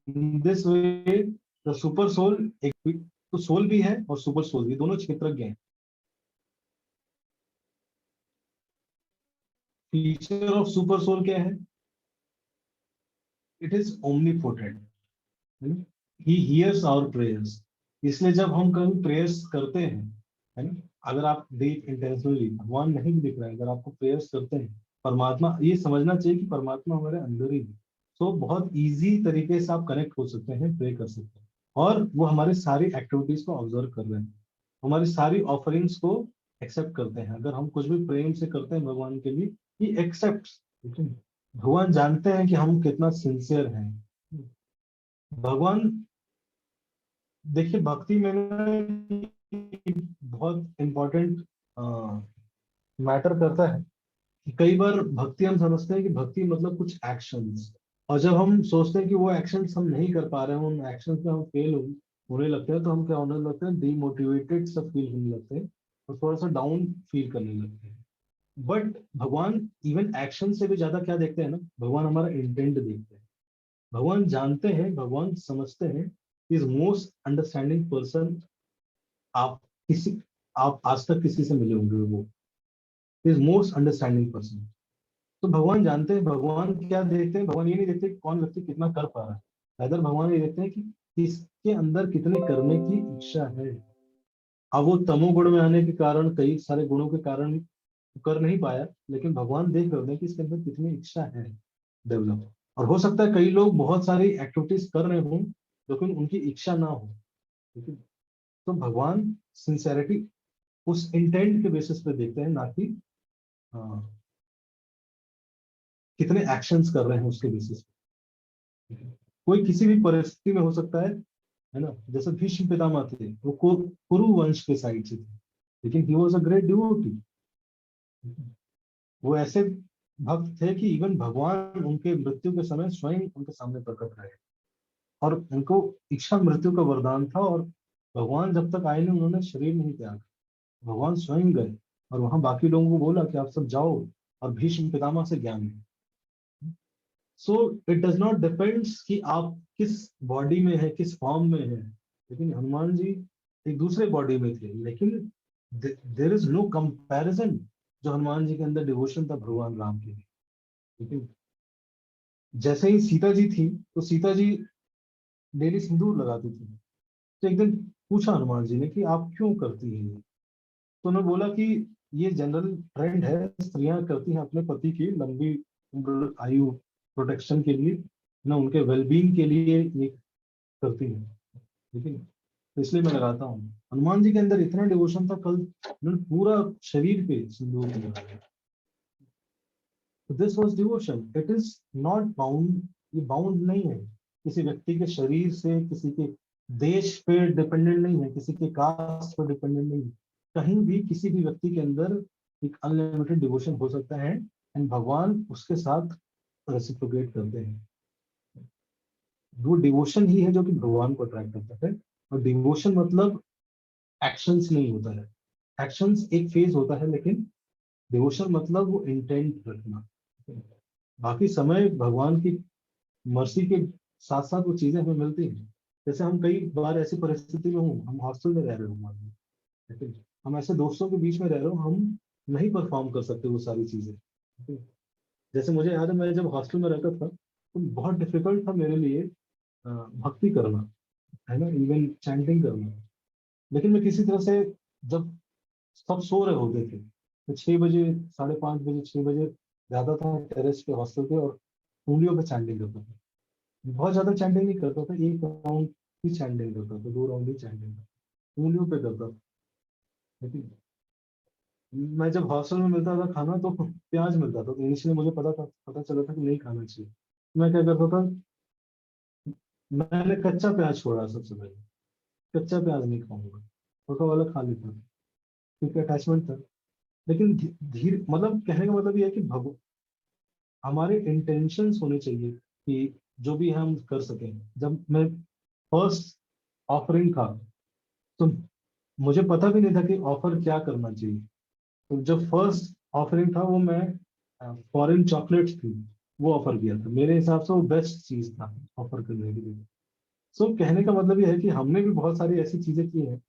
In this way, the super soul, एक तो सोल भी है और सुपर सोल भी, दोनों क्षेत्रज्ञ हैं। फीचर ऑफ सुपर सोल क्या है, it is omnipotent, he hears our prayers. इसलिए जब हम कभी प्रेयर्स करते हैं, है ना, अगर आप डीप इंटेंशनली, भगवान नहीं भी दिख रहा है, अगर आपको प्रेयर्स करते हैं, परमात्मा, ये समझना चाहिए कि परमात्मा हमारे अंदर ही है। तो बहुत इजी तरीके से आप कनेक्ट हो सकते हैं, प्रे कर सकते हैं, और वो हमारी सारी एक्टिविटीज को ऑब्जर्व कर रहे हैं, हमारी सारी ऑफरिंग्स को एक्सेप्ट करते हैं। अगर हम कुछ भी प्रेम से करते हैं भगवान के लिए, ही एक्सेप्ट। भगवान जानते हैं कि हम कितना सिंसियर हैं। भगवान, देखिए भक्ति में ना बहुत इम्पोर्टेंट मैटर करता है कि कई बार भक्ति हम समझते हैं कि भक्ति मतलब कुछ एक्शंस, और जब हम सोचते हैं कि वो एक्शंस हम नहीं कर पा रहे हैं, उन एक्शंस में हम फेल होने लगते हैं, तो हम क्या होने लगते हैं, डीमोटिवेटेड सब फील होने लगते हैं, और थोड़ा सा डाउन फील करने लगते हैं। बट भगवान इवन एक्शन से भी ज्यादा क्या देखते हैं ना, भगवान हमारा इंटेंट देखते हैं। भगवान जानते हैं, भगवान समझते हैं, इज मोस्ट अंडरस्टैंडिंग पर्सन। आप किसी आप आज तक किसी से मिले होंगे, वो इज मोस्ट अंडरस्टैंडिंग पर्सन। तो भगवान जानते हैं, भगवान क्या देखते हैं, भगवान ये नहीं देखते कि कौन व्यक्ति कितना कर पा रहा है, अगर भगवान ये देखते हैं कि किसके अंदर कितने करने की इच्छा है। अब वो तमोगुण में आने के कारण, कई सारे गुणों के कारण कर नहीं पाया, लेकिन भगवान देख रहे होते हैं कि इसके अंदर कितनी इच्छा है डेवलप। और हो सकता है कई लोग बहुत सारी एक्टिविटीज कर रहे हों, लेकिन उनकी इच्छा ना हो, ठीक है। तो भगवान सिंसेरिटी उस इंटेंट के बेसिस पे देखते हैं, ना कि हाँ, कितने एक्शंस कर रहे हैं उसके बेसिस पे। कोई किसी भी परिस्थिति में हो सकता है ना, जैसे भीष्म पितामह थे, वो कुरु वंश के साइड से थे, लेकिन he was a great devotee. वो ऐसे भक्त थे कि इवन भगवान उनके मृत्यु के समय स्वयं उनके सामने प्रकट रहे, और उनको इच्छा मृत्यु का वरदान था, और भगवान जब तक आए नहीं, उन्होंने शरीर नहीं त्यागा, भगवान स्वयं गए और वहां बाकी लोगों को बोला कि आप सब जाओ और भीष्म पितामह से ज्ञान लो। So it does not depends कि आप किस बॉडी में है, किस फॉर्म में है। लेकिन हनुमान जी एक दूसरे बॉडी में थे, लेकिन देर इज नो कंपैरिजन जो हनुमान जी के अंदर डिवोशन था भगवान राम के लिए। लेकिन जैसे ही सीता जी थी, तो सीता जी डेली सिंदूर लगाती थी। तो एक दिन पूछा हनुमान जी ने कि आप क्यों करती हैं ये? तो उन्होंने बोला कि ये जनरल ट्रेंड है, स्त्रियां करती हैं अपने पति की लंबी उम्र, आयु, प्रोटेक्शन के लिए ना, उनके वेलबींग के लिए ये करती हैं। लेकिन तो इसलिए मैं लगाता हूँ। हनुमान जी के अंदर इतना डिवोशन था, कल उन्होंने पूरा शरीर पे सिंदूर लगाया। This was devotion, it is not bound, ये बाउंड नहीं है किसी व्यक्ति के शरीर से, किसी के देश पे डिपेंडेंट नहीं है, किसी के कास्ट पर डिपेंडेंट नहीं है। कहीं भी किसी भी व्यक्ति के अंदर एक अनलिमिटेड डिवोशन हो सकता है, एंड भगवान उसके साथ रेसिप्रोकेट करते हैं। वो डिवोशन ही है जो कि भगवान को अट्रैक्ट करता है। और डिवोशन मतलब एक्शंस नहीं होता है, एक्शंस एक फेज होता है, लेकिन डिवोशन मतलब वो इंटेंट रखना। बाकी समय भगवान की मर्सी के साथ साथ वो चीजें हमें मिलती हैं। जैसे हम कई बार ऐसी परिस्थिति में हूँ, हम हॉस्टल में रह रहे हो, मान लो, ठीक है? हम ऐसे दोस्तों के बीच में रह रहे हो, हम नहीं परफॉर्म कर सकते वो सारी चीजें, ठीक है? जैसे मुझे याद है, मैं जब हॉस्टल में रहता था, तो बहुत डिफिकल्ट था मेरे लिए भक्ति करना, है ना, इवन चैंटिंग करना। लेकिन मैं किसी तरह से, जब सब सो रहे होते थे तो 6 बजे, 5:30 बजे, 6 बजे जाता था टेरेस पे हॉस्टल पे, और उंगलियों पे चैंटिंग करता था। बहुत ज्यादा चैंटिंग नहीं करता था, 1 राउंड ही चैंटिंग करता था, 2 राउंड ही चैंटिंग करता, उंगलियों पे करता था। लेकिन मैं जब हॉस्टल में मिलता था खाना तो प्याज मिलता था, तो इनिशियली मुझे पता चला था कि नहीं खाना चाहिए। मैं क्या करता था, मैंने कच्चा प्याज छोड़ा सबसे पहले। कच्चा प्याज नहीं खाऊंगा, पका वाला खा लेता था, क्योंकि अटैचमेंट था। लेकिन धीरे, मतलब कहने का मतलब ये है कि हमारे इंटेंशंस होने चाहिए कि जो भी हम कर सकें। जब मैं फर्स्ट ऑफरिंग था तो मुझे पता भी नहीं था कि ऑफर क्या करना चाहिए। तो जब फर्स्ट ऑफरिंग था वो मैं फॉरेन चॉकलेट्स थी, वो ऑफर किया था। मेरे हिसाब से वो बेस्ट चीज था ऑफर करने के लिए। सो कहने का मतलब ये है कि हमने भी बहुत सारी ऐसी चीजें की हैं,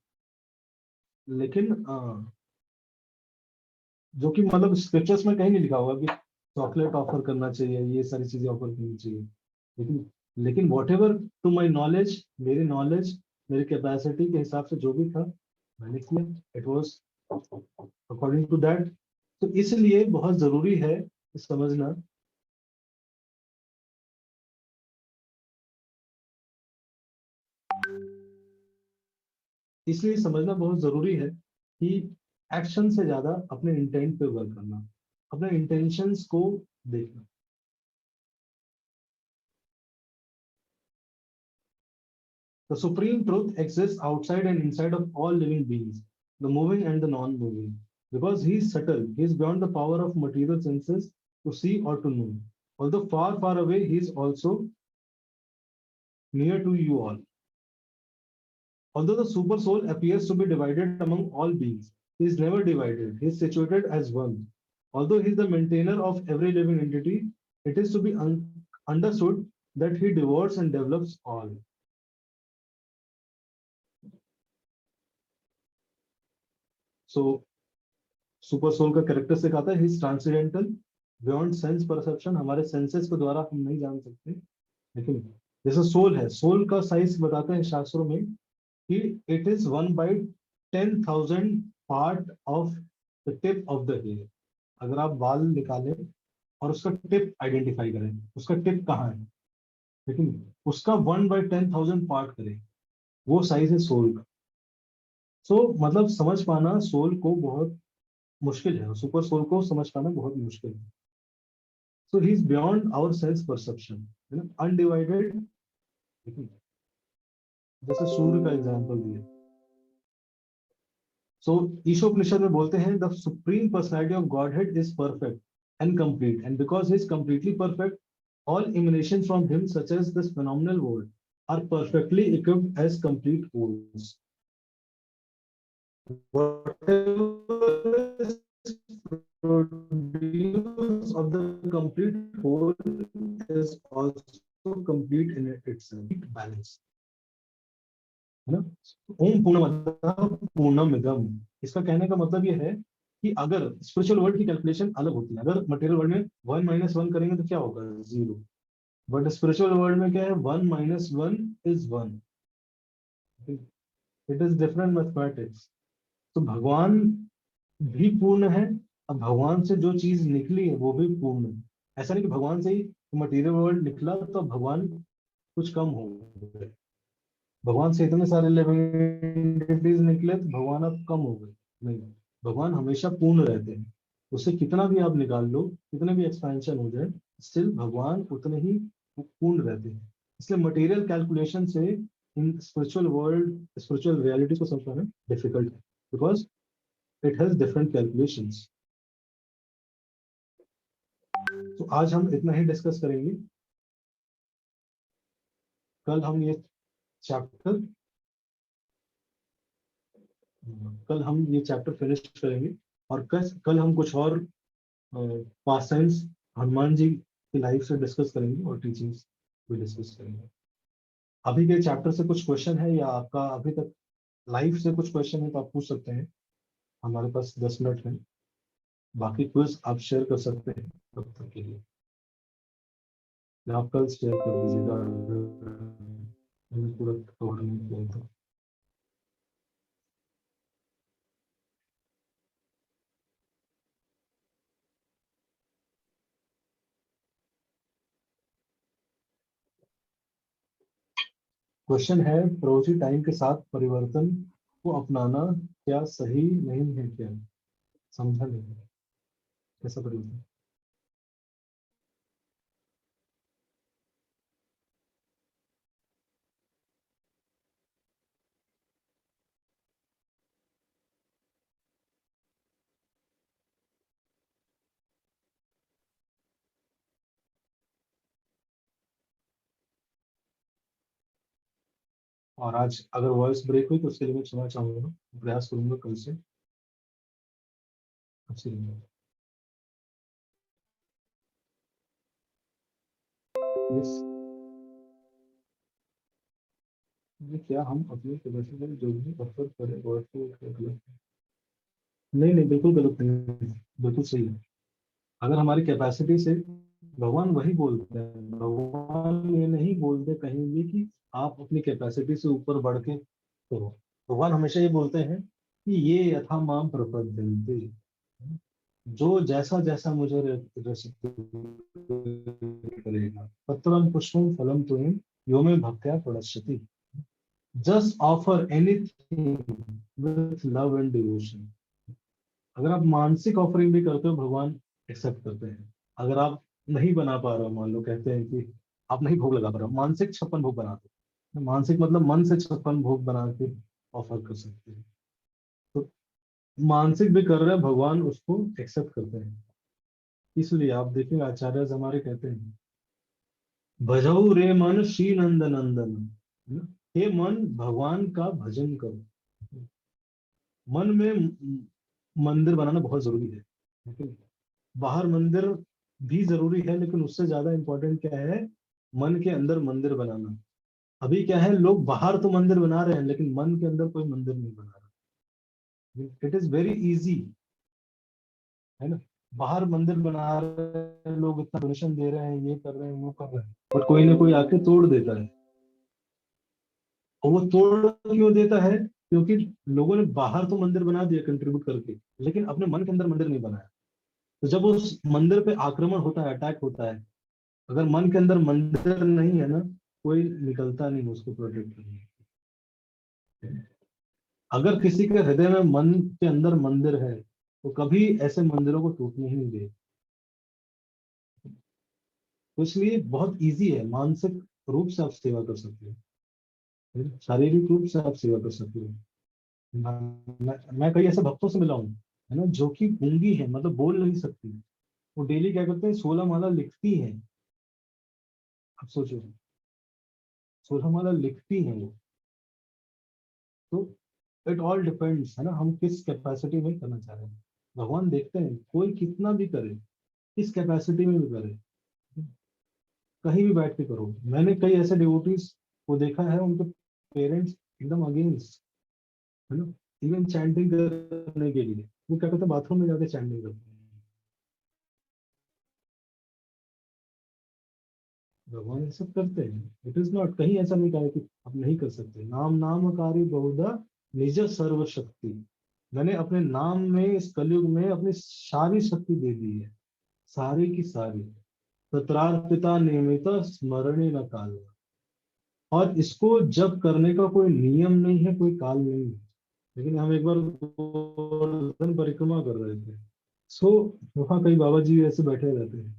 लेकिन जो कि मतलब स्क्रिप्चर्स में कहीं नहीं लिखा होगा कि चॉकलेट ऑफर करना चाहिए, ये सारी चीजें ऑफर करनी चाहिए। लेकिन whatever to my knowledge, मेरी नॉलेज, मेरी कैपेसिटी के हिसाब से जो भी था मैंने किया, it was according to that. तो इसलिए बहुत जरूरी है समझना, इसलिए समझना बहुत जरूरी है कि एक्शन से ज्यादा अपने इंटेंट पे वर्क करना, अपने इंटेंशंस को देखना। The supreme truth exists outside and inside of all living beings, the moving and the non-moving. Because he is subtle, he is beyond the power of material senses to see or to know. Although far, far away, he is also near to you all. Although the super soul appears to be divided among all beings, he is never divided. He is situated as one. Although he is the maintainer of every living entity, it is to be understood that he devours and develops all. So, super soul का character से कहता है transcendental beyond sense perception, हमारे senses के द्वारा हम नहीं जान सकते। लेकिन जैसे सोल है, सोल का साइज बताते हैं शास्त्रों में कि it is 1/10,000 part of the tip of the hair. अगर आप बाल निकालें और उसका टिप आइडेंटिफाई करें, उसका टिप कहाँ है, लेकिन उसका 1/10,000 पार्ट करें, वो साइज है सोल का। सो मतलब समझ पाना सोल को बहुत मुश्किल है, सुपर सोल को समझ पाना बहुत मुश्किल है। So he is beyond our sense perception, है ना, अनडिवाइडेड। जैसे सूर्य का एग्जांपल दिया। सो ईशोपनिषद में बोलते हैं the supreme personality of godhead is perfect and complete, and because he is completely perfect, all emanations from him such as this phenomenal world are perfectly equipped as complete wholes. Whatever is produced of the complete whole is also complete in itself, balance, है ना। ओम पूर्णमदः पूर्णमिदम्, इसका कहने का मतलब ये है कि अगर स्पिरिचुअल वर्ल्ड की कैलकुलेशन अलग होती है, अगर मटेरियल वर्ल्ड में 1 - 1 करेंगे तो क्या होगा, 0। बट स्पिरिचुअल वर्ल्ड में क्या है, 1 - 1 is 1। It is different mathematics. तो भगवान भी पूर्ण है, अब भगवान से जो चीज निकली है वो भी पूर्ण है। ऐसा नहीं कि भगवान से ही मटेरियल वर्ल्ड निकला तो भगवान कुछ कम हो गए, भगवान से इतने सारे लिविंग एंटिटीज निकले तो भगवान अब कम हो गए, नहीं। भगवान हमेशा पूर्ण रहते हैं, उससे कितना भी आप निकाल लो, कितने भी एक्सपेंशन हो जाए, स्टिल भगवान उतने ही पूर्ण रहते हैं। इसलिए मटेरियल कैलकुलेशन से in spiritual world, spiritual reality को समझना डिफिकल्ट है, because it has different calculations. तो आज हम इतना ही डिस्कस करेंगे। कल हम ये चैप्टर कल हम ये चैप्टर फिनिश करेंगे, और कल हम कुछ और पास साइंस हनुमान जी की लाइफ से डिस्कस करेंगे और टीचिंग्स भी डिस्कस करेंगे। अभी के चैप्टर से कुछ क्वेश्चन है या आपका अभी तक लाइफ से कुछ क्वेश्चन है तो आप पूछ सकते हैं, हमारे पास 10 मिनट है। बाकी क्विज आप शेयर कर सकते हैं तब तक के लिए। आप कल शेयर कर दीजिएगा अगर मैंने पूरा कवर नहीं किया तो। क्वेश्चन है, पड़ोसी टाइम के साथ परिवर्तन को अपनाना क्या सही नहीं है क्या? समझा नहीं, कैसा परिवर्तन? और आज अगर वॉइस ब्रेक हुई तो उसके लिए मैं क्षमा चाहूंगा, प्रयास करूंगा कल से अच्छी रहेगी। Yes, ये क्या हम अपने कैपेसिटी में जो भी ऑफर करें वर्ड को गलत? नहीं नहीं, बिल्कुल गलत नहीं है, बिल्कुल सही है। अगर हमारी कैपेसिटी से, भगवान वही बोलते हैं, भगवान ये नहीं बोलते कहीं भी कि आप अपनी कैपेसिटी से ऊपर बढ़ के करो। भगवान हमेशा ये बोलते हैं कि ये यथा माम प्रपद्यन्ते, जो जैसा जैसा मुझे करेगा, पत्रम पुष्पम फलम तुहिं यो में भक्त्या प्रदर्शति, just offer anything with love and devotion. अगर आप मानसिक ऑफरिंग भी करते हो, भगवान एक्सेप्ट करते हैं। अगर आप नहीं बना पा रहे हो, मान लो कहते हैं कि आप नहीं भोग लगा पा रहे हो, मानसिक 56 भोग बना दो, मानसिक मतलब मन से 56 भोग बना के ऑफर कर सकते हैं। तो मानसिक भी कर रहे हैं, भगवान उसको एक्सेप्ट करते हैं। इसलिए आप देखेंगे आचार्य हमारे कहते हैं, भजऊ रे मन श्री नंद नंदन, है ना? हे मन, भगवान का भजन करो। मन में मंदिर बनाना बहुत जरूरी है, ठीक है? बाहर मंदिर भी जरूरी है, लेकिन उससे ज्यादा इंपॉर्टेंट क्या है, मन के अंदर मंदिर बनाना। अभी क्या है, लोग बाहर तो मंदिर बना रहे हैं लेकिन मन के अंदर कोई मंदिर नहीं बना रहा। इट इज वेरी इजी, है ना? बाहर मंदिर बना रहे हैं लोग, इतना डोनेशन दे रहे हैं, ये कर रहे हैं, वो कर रहे हैं, बट कोई ना कोई आके तोड़ देता है। और वो तोड़ क्यों देता है? क्योंकि लोगों ने बाहर तो मंदिर बना दिया कंट्रीब्यूट करके, लेकिन अपने मन के अंदर मंदिर नहीं बनाया। तो जब उस मंदिर पे आक्रमण होता है, अटैक होता है, अगर मन के अंदर मंदिर नहीं है ना, कोई निकलता नहीं उसको प्रोटेक्ट करने। अगर किसी के हृदय में, मन के अंदर मंदिर है, तो कभी ऐसे मंदिरों को टूटने ही नहीं दे। तो इसलिए बहुत इजी है, मानसिक रूप से आप सेवा कर सकते हो, है ना? शारीरिक रूप से आप सेवा कर सकते हो। मैं कई ऐसे भक्तों से मिला हूँ, है ना, जो कि गूंगी है, मतलब बोल नहीं सकती। वो डेली क्या करते हैं, 16 माला लिखती है। अब सोचो, 16 माला लिखती है वो। तो इट ऑल डिपेंड्स, है ना, हम किस कैपेसिटी में करना चाह रहे हैं। भगवान देखते हैं कोई कितना भी करे, किस कैपेसिटी में भी करे, कहीं भी बैठ के करो। मैंने कई ऐसे डिवोटीज को देखा है, उनके पेरेंट्स एकदम अगेंस्ट, है ना, इवन चैंटिंग करने के लिए वो क्या करते हैं, बाथरूम में जाके चैंटिंग करते हैं। भगवान ये सब करते हैं, इट इज नॉट, कहीं ऐसा नहीं कहा है कि आप नहीं कर सकते। नाम नामकारी बहुधा निज सर्व शक्ति, मैंने अपने नाम में इस कलयुग में अपनी सारी शक्ति दे दी है, सारी की सारी। तत्रार्पिता नियमित स्मरणे न काल, और इसको जब करने का कोई नियम नहीं है, कोई काल नहीं है। लेकिन हम एक बार गोवर्धन परिक्रमा कर रहे थे, सो वहाँ कई बाबा जी ऐसे बैठे रहते हैं,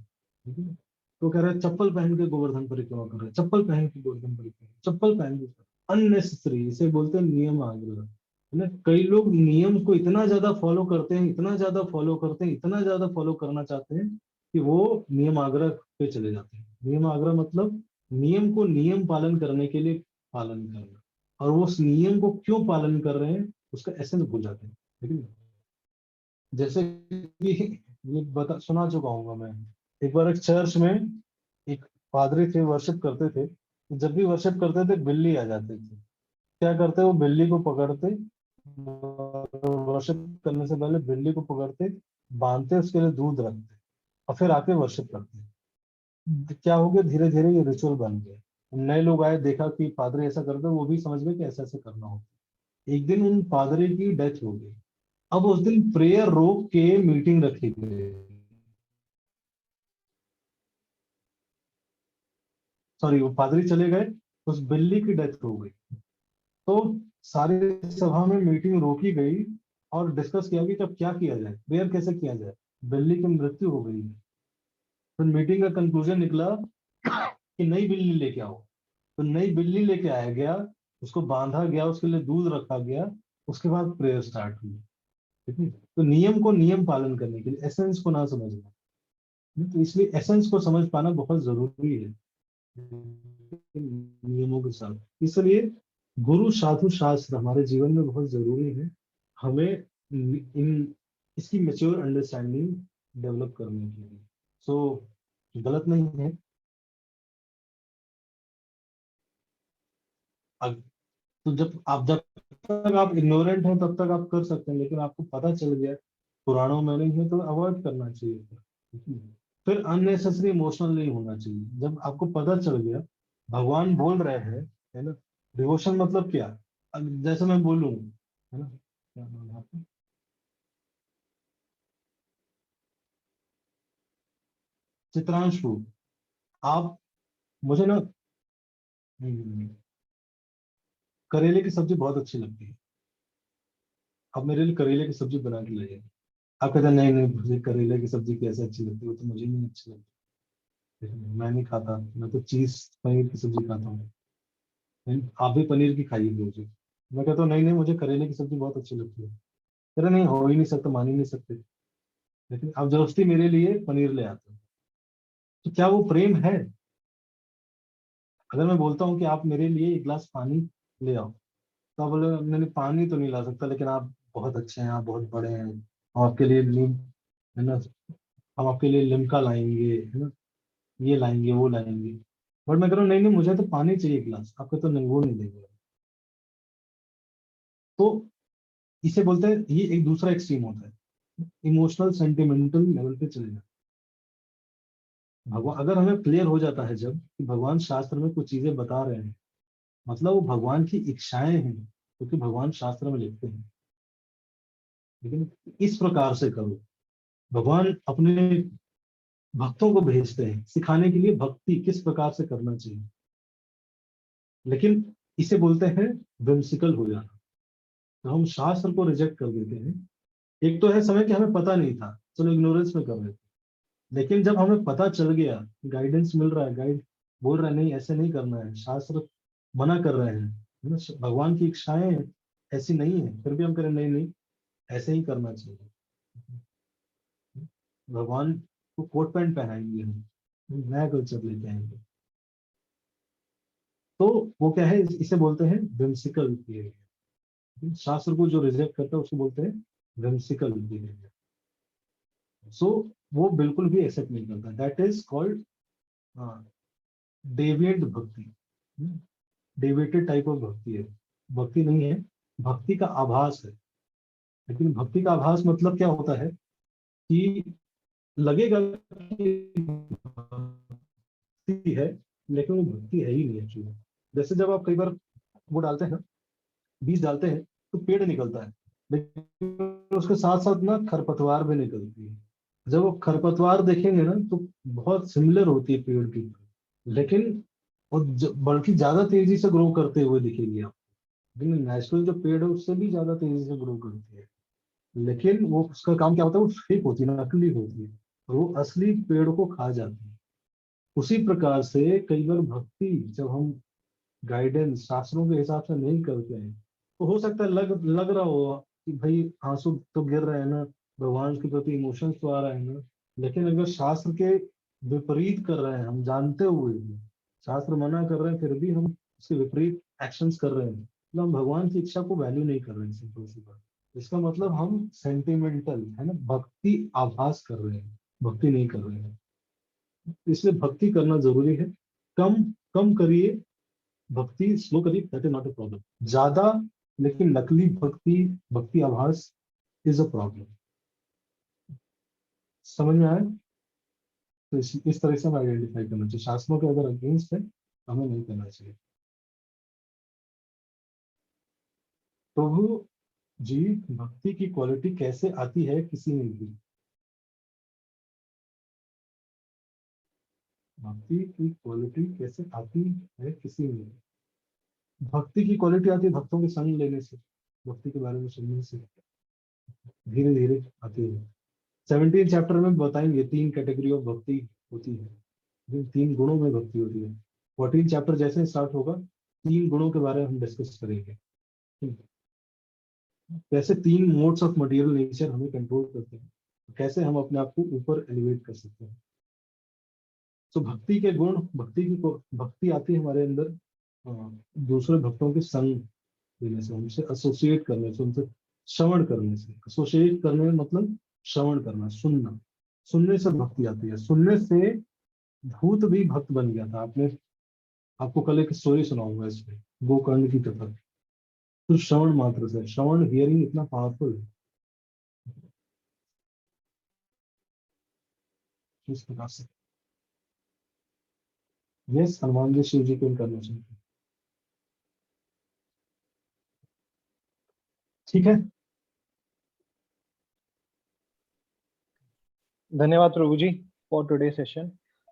ठीक है? तो कह रहा है चप्पल पहन के गोवर्धन परिक्रमा कर रहे हैं, चप्पल पहन के गोवर्धन परिक्रमा, चप्पल पहन के, अननेसेसरी, इसे बोलते हैं नियम आग्रह, है ना? कई लोग नियम को इतना ज्यादा फॉलो करते हैं, इतना ज्यादा फॉलो करते हैं, इतना ज्यादा फॉलो करना चाहते हैं कि वो नियम आग्रह पे चले जाते हैं। नियम आग्रह मतलब नियम को नियम पालन करने के लिए पालन करना, और वो उस नियम को क्यों पालन कर रहे हैं उसका एसेंस भूल जाते हैं, ठीक है? जैसे कि ये बता सुना चुका हूँ मैं, एक बार एक चर्च में एक पादरी थे, वर्शिप करते थे, तो जब भी वर्शिप करते थे बिल्ली आ जाती थी। क्या करते, वो बिल्ली को पकड़ते, वर्शिप करने से पहले बिल्ली को पकड़ते, बांधते, उसके लिए दूध रखते और फिर आके वर्शिप करते। क्या हो गया, धीरे धीरे ये रिचुअल बन गया। नए लोग आए, देखा कि पादरी ऐसा करते हैं, वो भी समझ गए कि ऐसा ऐसा करना होता है। एक दिन उन पादरी की डेथ हो गई। अब उस दिन प्रेयर रोक के मीटिंग रखी गई। सॉरी, वो पादरी चले गए, उस बिल्ली की डेथ हो गई। तो सारी सभा में मीटिंग रोकी गई और डिस्कस किया कि अब क्या किया जाए, प्रेयर कैसे किया जाए, बिल्ली की मृत्यु हो गई। फिर मीटिंग का कंक्लूजन निकला कि नई बिल्ली लेके आओ। तो नई बिल्ली लेके आया गया, उसको बांधा गया, उसके लिए दूध रखा गया। उसके बाद प्रेयर स्टार्ट हुई। ठीक है, तो नियम को नियम पालन करने के लिए, एसेंस को ना समझना। तो इसलिए एसेंस को समझ पाना बहुत जरूरी है नियमों के साथ। इसलिए गुरु साधु शास्त्र हमारे जीवन में बहुत जरूरी है। हमें इन इसकी मेच्योर अंडरस्टैंडिंग डेवलप करने के लिए। सो गलत नहीं है। तो जब तक आप इग्नोरेंट हैं तब तक आप कर सकते हैं, लेकिन आपको पता चल गया पुराणों में नहीं है तो अवॉइड करना चाहिए। फिर अननेसेसरी इमोशनल नहीं होना चाहिए। जब आपको पता चल गया भगवान बोल रहे हैं, है ना, डिवोशन मतलब क्या। अब जैसे मैं बोलूं, है ना, क्या नाम है आपका? चित्रांशु, आप मुझे ना करेले की सब्जी बहुत अच्छी लगती है। आप मेरे लिए करेले की सब्जी बना के लाइए। आप कहते हैं नहीं नहीं, मुझे करेले की सब्जी कैसे अच्छी लगती है, वो तो मुझे नहीं अच्छी लगती। मैं नहीं खाता, मैं तो चीज पनीर की सब्जी खाता हूँ। आप भी पनीर की खाइए रोज। मैं कहता हूँ नहीं नहीं, मुझे करेले की सब्जी बहुत अच्छी लगती है। कह रहे नहीं, हो ही नहीं सकता, मान ही नहीं सकते। लेकिन आप जबरदस्ती मेरे लिए पनीर ले आते हो, तो क्या वो प्रेम है? अगर मैं बोलता हूँ कि आप मेरे लिए एक गिलास पानी ले आओ, तो आप बोले मैंने पानी तो नहीं ला सकता, लेकिन आप बहुत अच्छे हैं, आप बहुत बड़े हैं, हम आपके लिए है ना, हम आपके लिए लिम्का लाएंगे, है ना, ये लाएंगे वो लाएंगे। बट मैं कह रहा हूँ नहीं नहीं, मुझे तो पानी चाहिए गिलास, आपको तो नहीं, वो नहीं देंगे। तो इसे बोलते हैं, ये एक दूसरा एक्सट्रीम होता है, इमोशनल सेंटिमेंटल लेवल पे चले जाते हैं। भगवान, अगर हमें क्लियर हो जाता है जब कि भगवान शास्त्र में कुछ चीजें बता रहे हैं, मतलब वो भगवान की इच्छाएं हैं, क्योंकि भगवान शास्त्र में लिखते हैं। लेकिन इस प्रकार से करो। भगवान अपने भक्तों को भेजते हैं सिखाने के लिए भक्ति किस प्रकार से करना चाहिए। लेकिन इसे बोलते हैं whimsical हो जाना। तो हम शास्त्र को रिजेक्ट कर देते हैं। एक तो है समय कि हमें पता नहीं था, चलो इग्नोरेंस में कर रहे थे। लेकिन जब हमें पता चल गया, गाइडेंस मिल रहा है, गाइड बोल रहा है नहीं ऐसे नहीं करना है, शास्त्र मना कर रहे हैं, है ना, भगवान की इच्छाएं ऐसी नहीं है, फिर भी हम कह रहे हैं नहीं नहीं, ऐसे ही करना चाहिए। भगवान को कोट पैंट पहनाएंगे, हम नया कल्चर लेके आएंगे। तो वो क्या है, इसे बोलते हैं whimsical बिहेवियर। शास्त्र को जो रिजेक्ट करता है उसको बोलते हैं whimsical बिहेवियर। सो वो बिल्कुल भी एक्सेप्ट नहीं करता, दैट इज कॉल्ड डेविएंट भक्ति। डेविएटेड टाइप ऑफ भक्ति है। भक्ति नहीं है, भक्ति का आभास है। लेकिन भक्ति का आभास मतलब क्या होता है कि लगेगा कि भक्ति है, लेकिन वो भक्ति है ही नहीं एक्चुअली। जैसे जब आप कई बार वो डालते हैं ना, बीज डालते हैं, तो पेड़ निकलता है, लेकिन उसके साथ साथ ना खरपतवार भी निकलती है। जब वो खरपतवार देखेंगे ना तो बहुत सिमिलर होती है पेड़ की, लेकिन वो बल्कि ज्यादा तेजी से ग्रो करते हुए दिखेगी आप। लेकिन नेचुरल जो पेड़ है उससे भी ज्यादा तेजी से ग्रो करती है। लेकिन वो उसका काम क्या होता है, वो फेक होती है, नकली होती है, और वो असली पेड़ को खा जाती है। उसी प्रकार से कई बार भक्ति जब हम गाइडेंस शास्त्रों के हिसाब से नहीं करते हैं, तो हो सकता है लग रहा हो कि भाई आंसू तो गिर रहे हैं ना, भगवान के प्रति इमोशंस तो आ रहे हैं ना, लेकिन अगर शास्त्र के विपरीत कर रहे हैं हम जानते हुए भी, शास्त्र मना कर रहे हैं फिर भी हम उसके विपरीत एक्शंस कर रहे हैं, तो हम भगवान की इच्छा को वैल्यू नहीं कर रहे हैं, सिंपल सी बात। इसका मतलब हम सेंटिमेंटल, है ना, भक्ति आभास कर रहे हैं, भक्ति नहीं कर रहे हैं। इसलिए भक्ति करना जरूरी है। कम कम करिए, भक्ति स्लो करिए, that is not a problem. ज्यादा लेकिन नकली भक्ति, भक्ति आभास इज अ प्रॉब्लम। समझ में आया? तो इस तरह से हमें आइडेंटिफाई करना चाहिए। शास्त्रों के अगर अगेंस्ट है तो हमें नहीं करना चाहिए। प्रभु जी, भक्ति की क्वालिटी कैसे आती है किसी में भी? भक्ति की क्वालिटी कैसे आती है किसी में? भक्ति की क्वालिटी आती है भक्तों के संग लेने से, भक्ति के बारे में सुनने से धीरे धीरे आती है। 17 चैप्टर में बताएंगे 3 कैटेगरी ऑफ भक्ति होती है, जिन 3 गुणों में भक्ति होती है। 14 चैप्टर जैसे स्टार्ट होगा 3 गुणों के बारे में हम डिस्कस करेंगे। कैसे 3 मोड्स ऑफ मटेरियल नेचर हमें कंट्रोल करते हैं, कैसे हम अपने आप को ऊपर एलिवेट कर सकते हैं। तो भक्ति के गुण, भक्ति आती है हमारे अंदर दूसरे भक्तों के संग लेने से, उनसे एसोसिएट करने से, उनसे श्रवण करने से। एसोसिएट करने में मतलब श्रवण करना, सुनना, सुनने से भक्ति आती है। सुनने से भूत भी भक्त बन गया था। आपको कल एक स्टोरी सुनाऊंगा इसमें, गोकर्ण की कथा। तो श्रवण मात्र से, श्रवण हियरिंग इतना पावरफुल है इस प्रकार से। यस, हनुमान जी शिव जी को करना चाहिए। ठीक है, धन्यवाद प्रभु जी फॉर टुडे सेशन।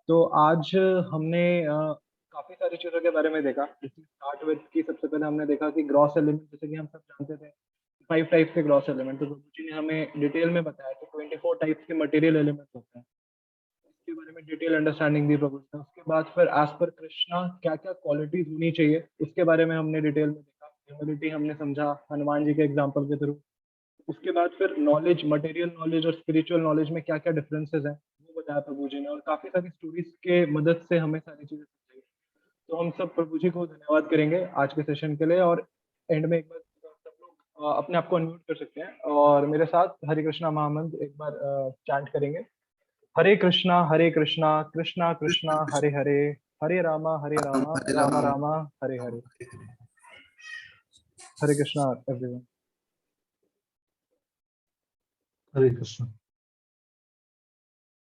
तो आज हमने काफी सारी चीजों के बारे में देखा। स्टार्ट विद की सबसे पहले हमने देखा कि ग्रॉस एलिमेंट, जैसे कि हम सब जानते थे 5 टाइप्स के ग्रॉस एलिमेंट, तो प्रभु जी ने हमें डिटेल में बताया कि 24 टाइप्स के मटेरियल एलिमेंट होते हैं। इसके बारे में डिटेल अंडरस्टैंडिंग दी प्रभु जी ने। उसके बाद फिर एज पर कृष्णा क्या क्या क्वालिटीज होनी चाहिए उसके बारे में हमने डिटेल में देखा। ह्यूमिलिटी हमने समझा हनुमान जी के एग्जाम्पल के थ्रू। उसके बाद फिर नॉलेज, मटेरियल नॉलेज और स्पिरिचुअल नॉलेज में क्या क्या डिफरेंसेस हैं वो बताया प्रभु जी ने, और काफी सारी स्टोरीज के मदद से हमें सारी चीजें समझाई। तो हम सब प्रभु जी को धन्यवाद करेंगे आज के सेशन के लिए। और एंड में एक बार सब लोग अपने आप को अनम्यूट कर सकते हैं और मेरे साथ हरे कृष्णा महामंत्र एक बार चैंट करेंगे। हरे कृष्णा कृष्णा कृष्णा हरे हरे, हरे रामा हरे रामा राम रामा हरे हरे। हरे कृष्णा एवरीवन। हरे कृष्ण।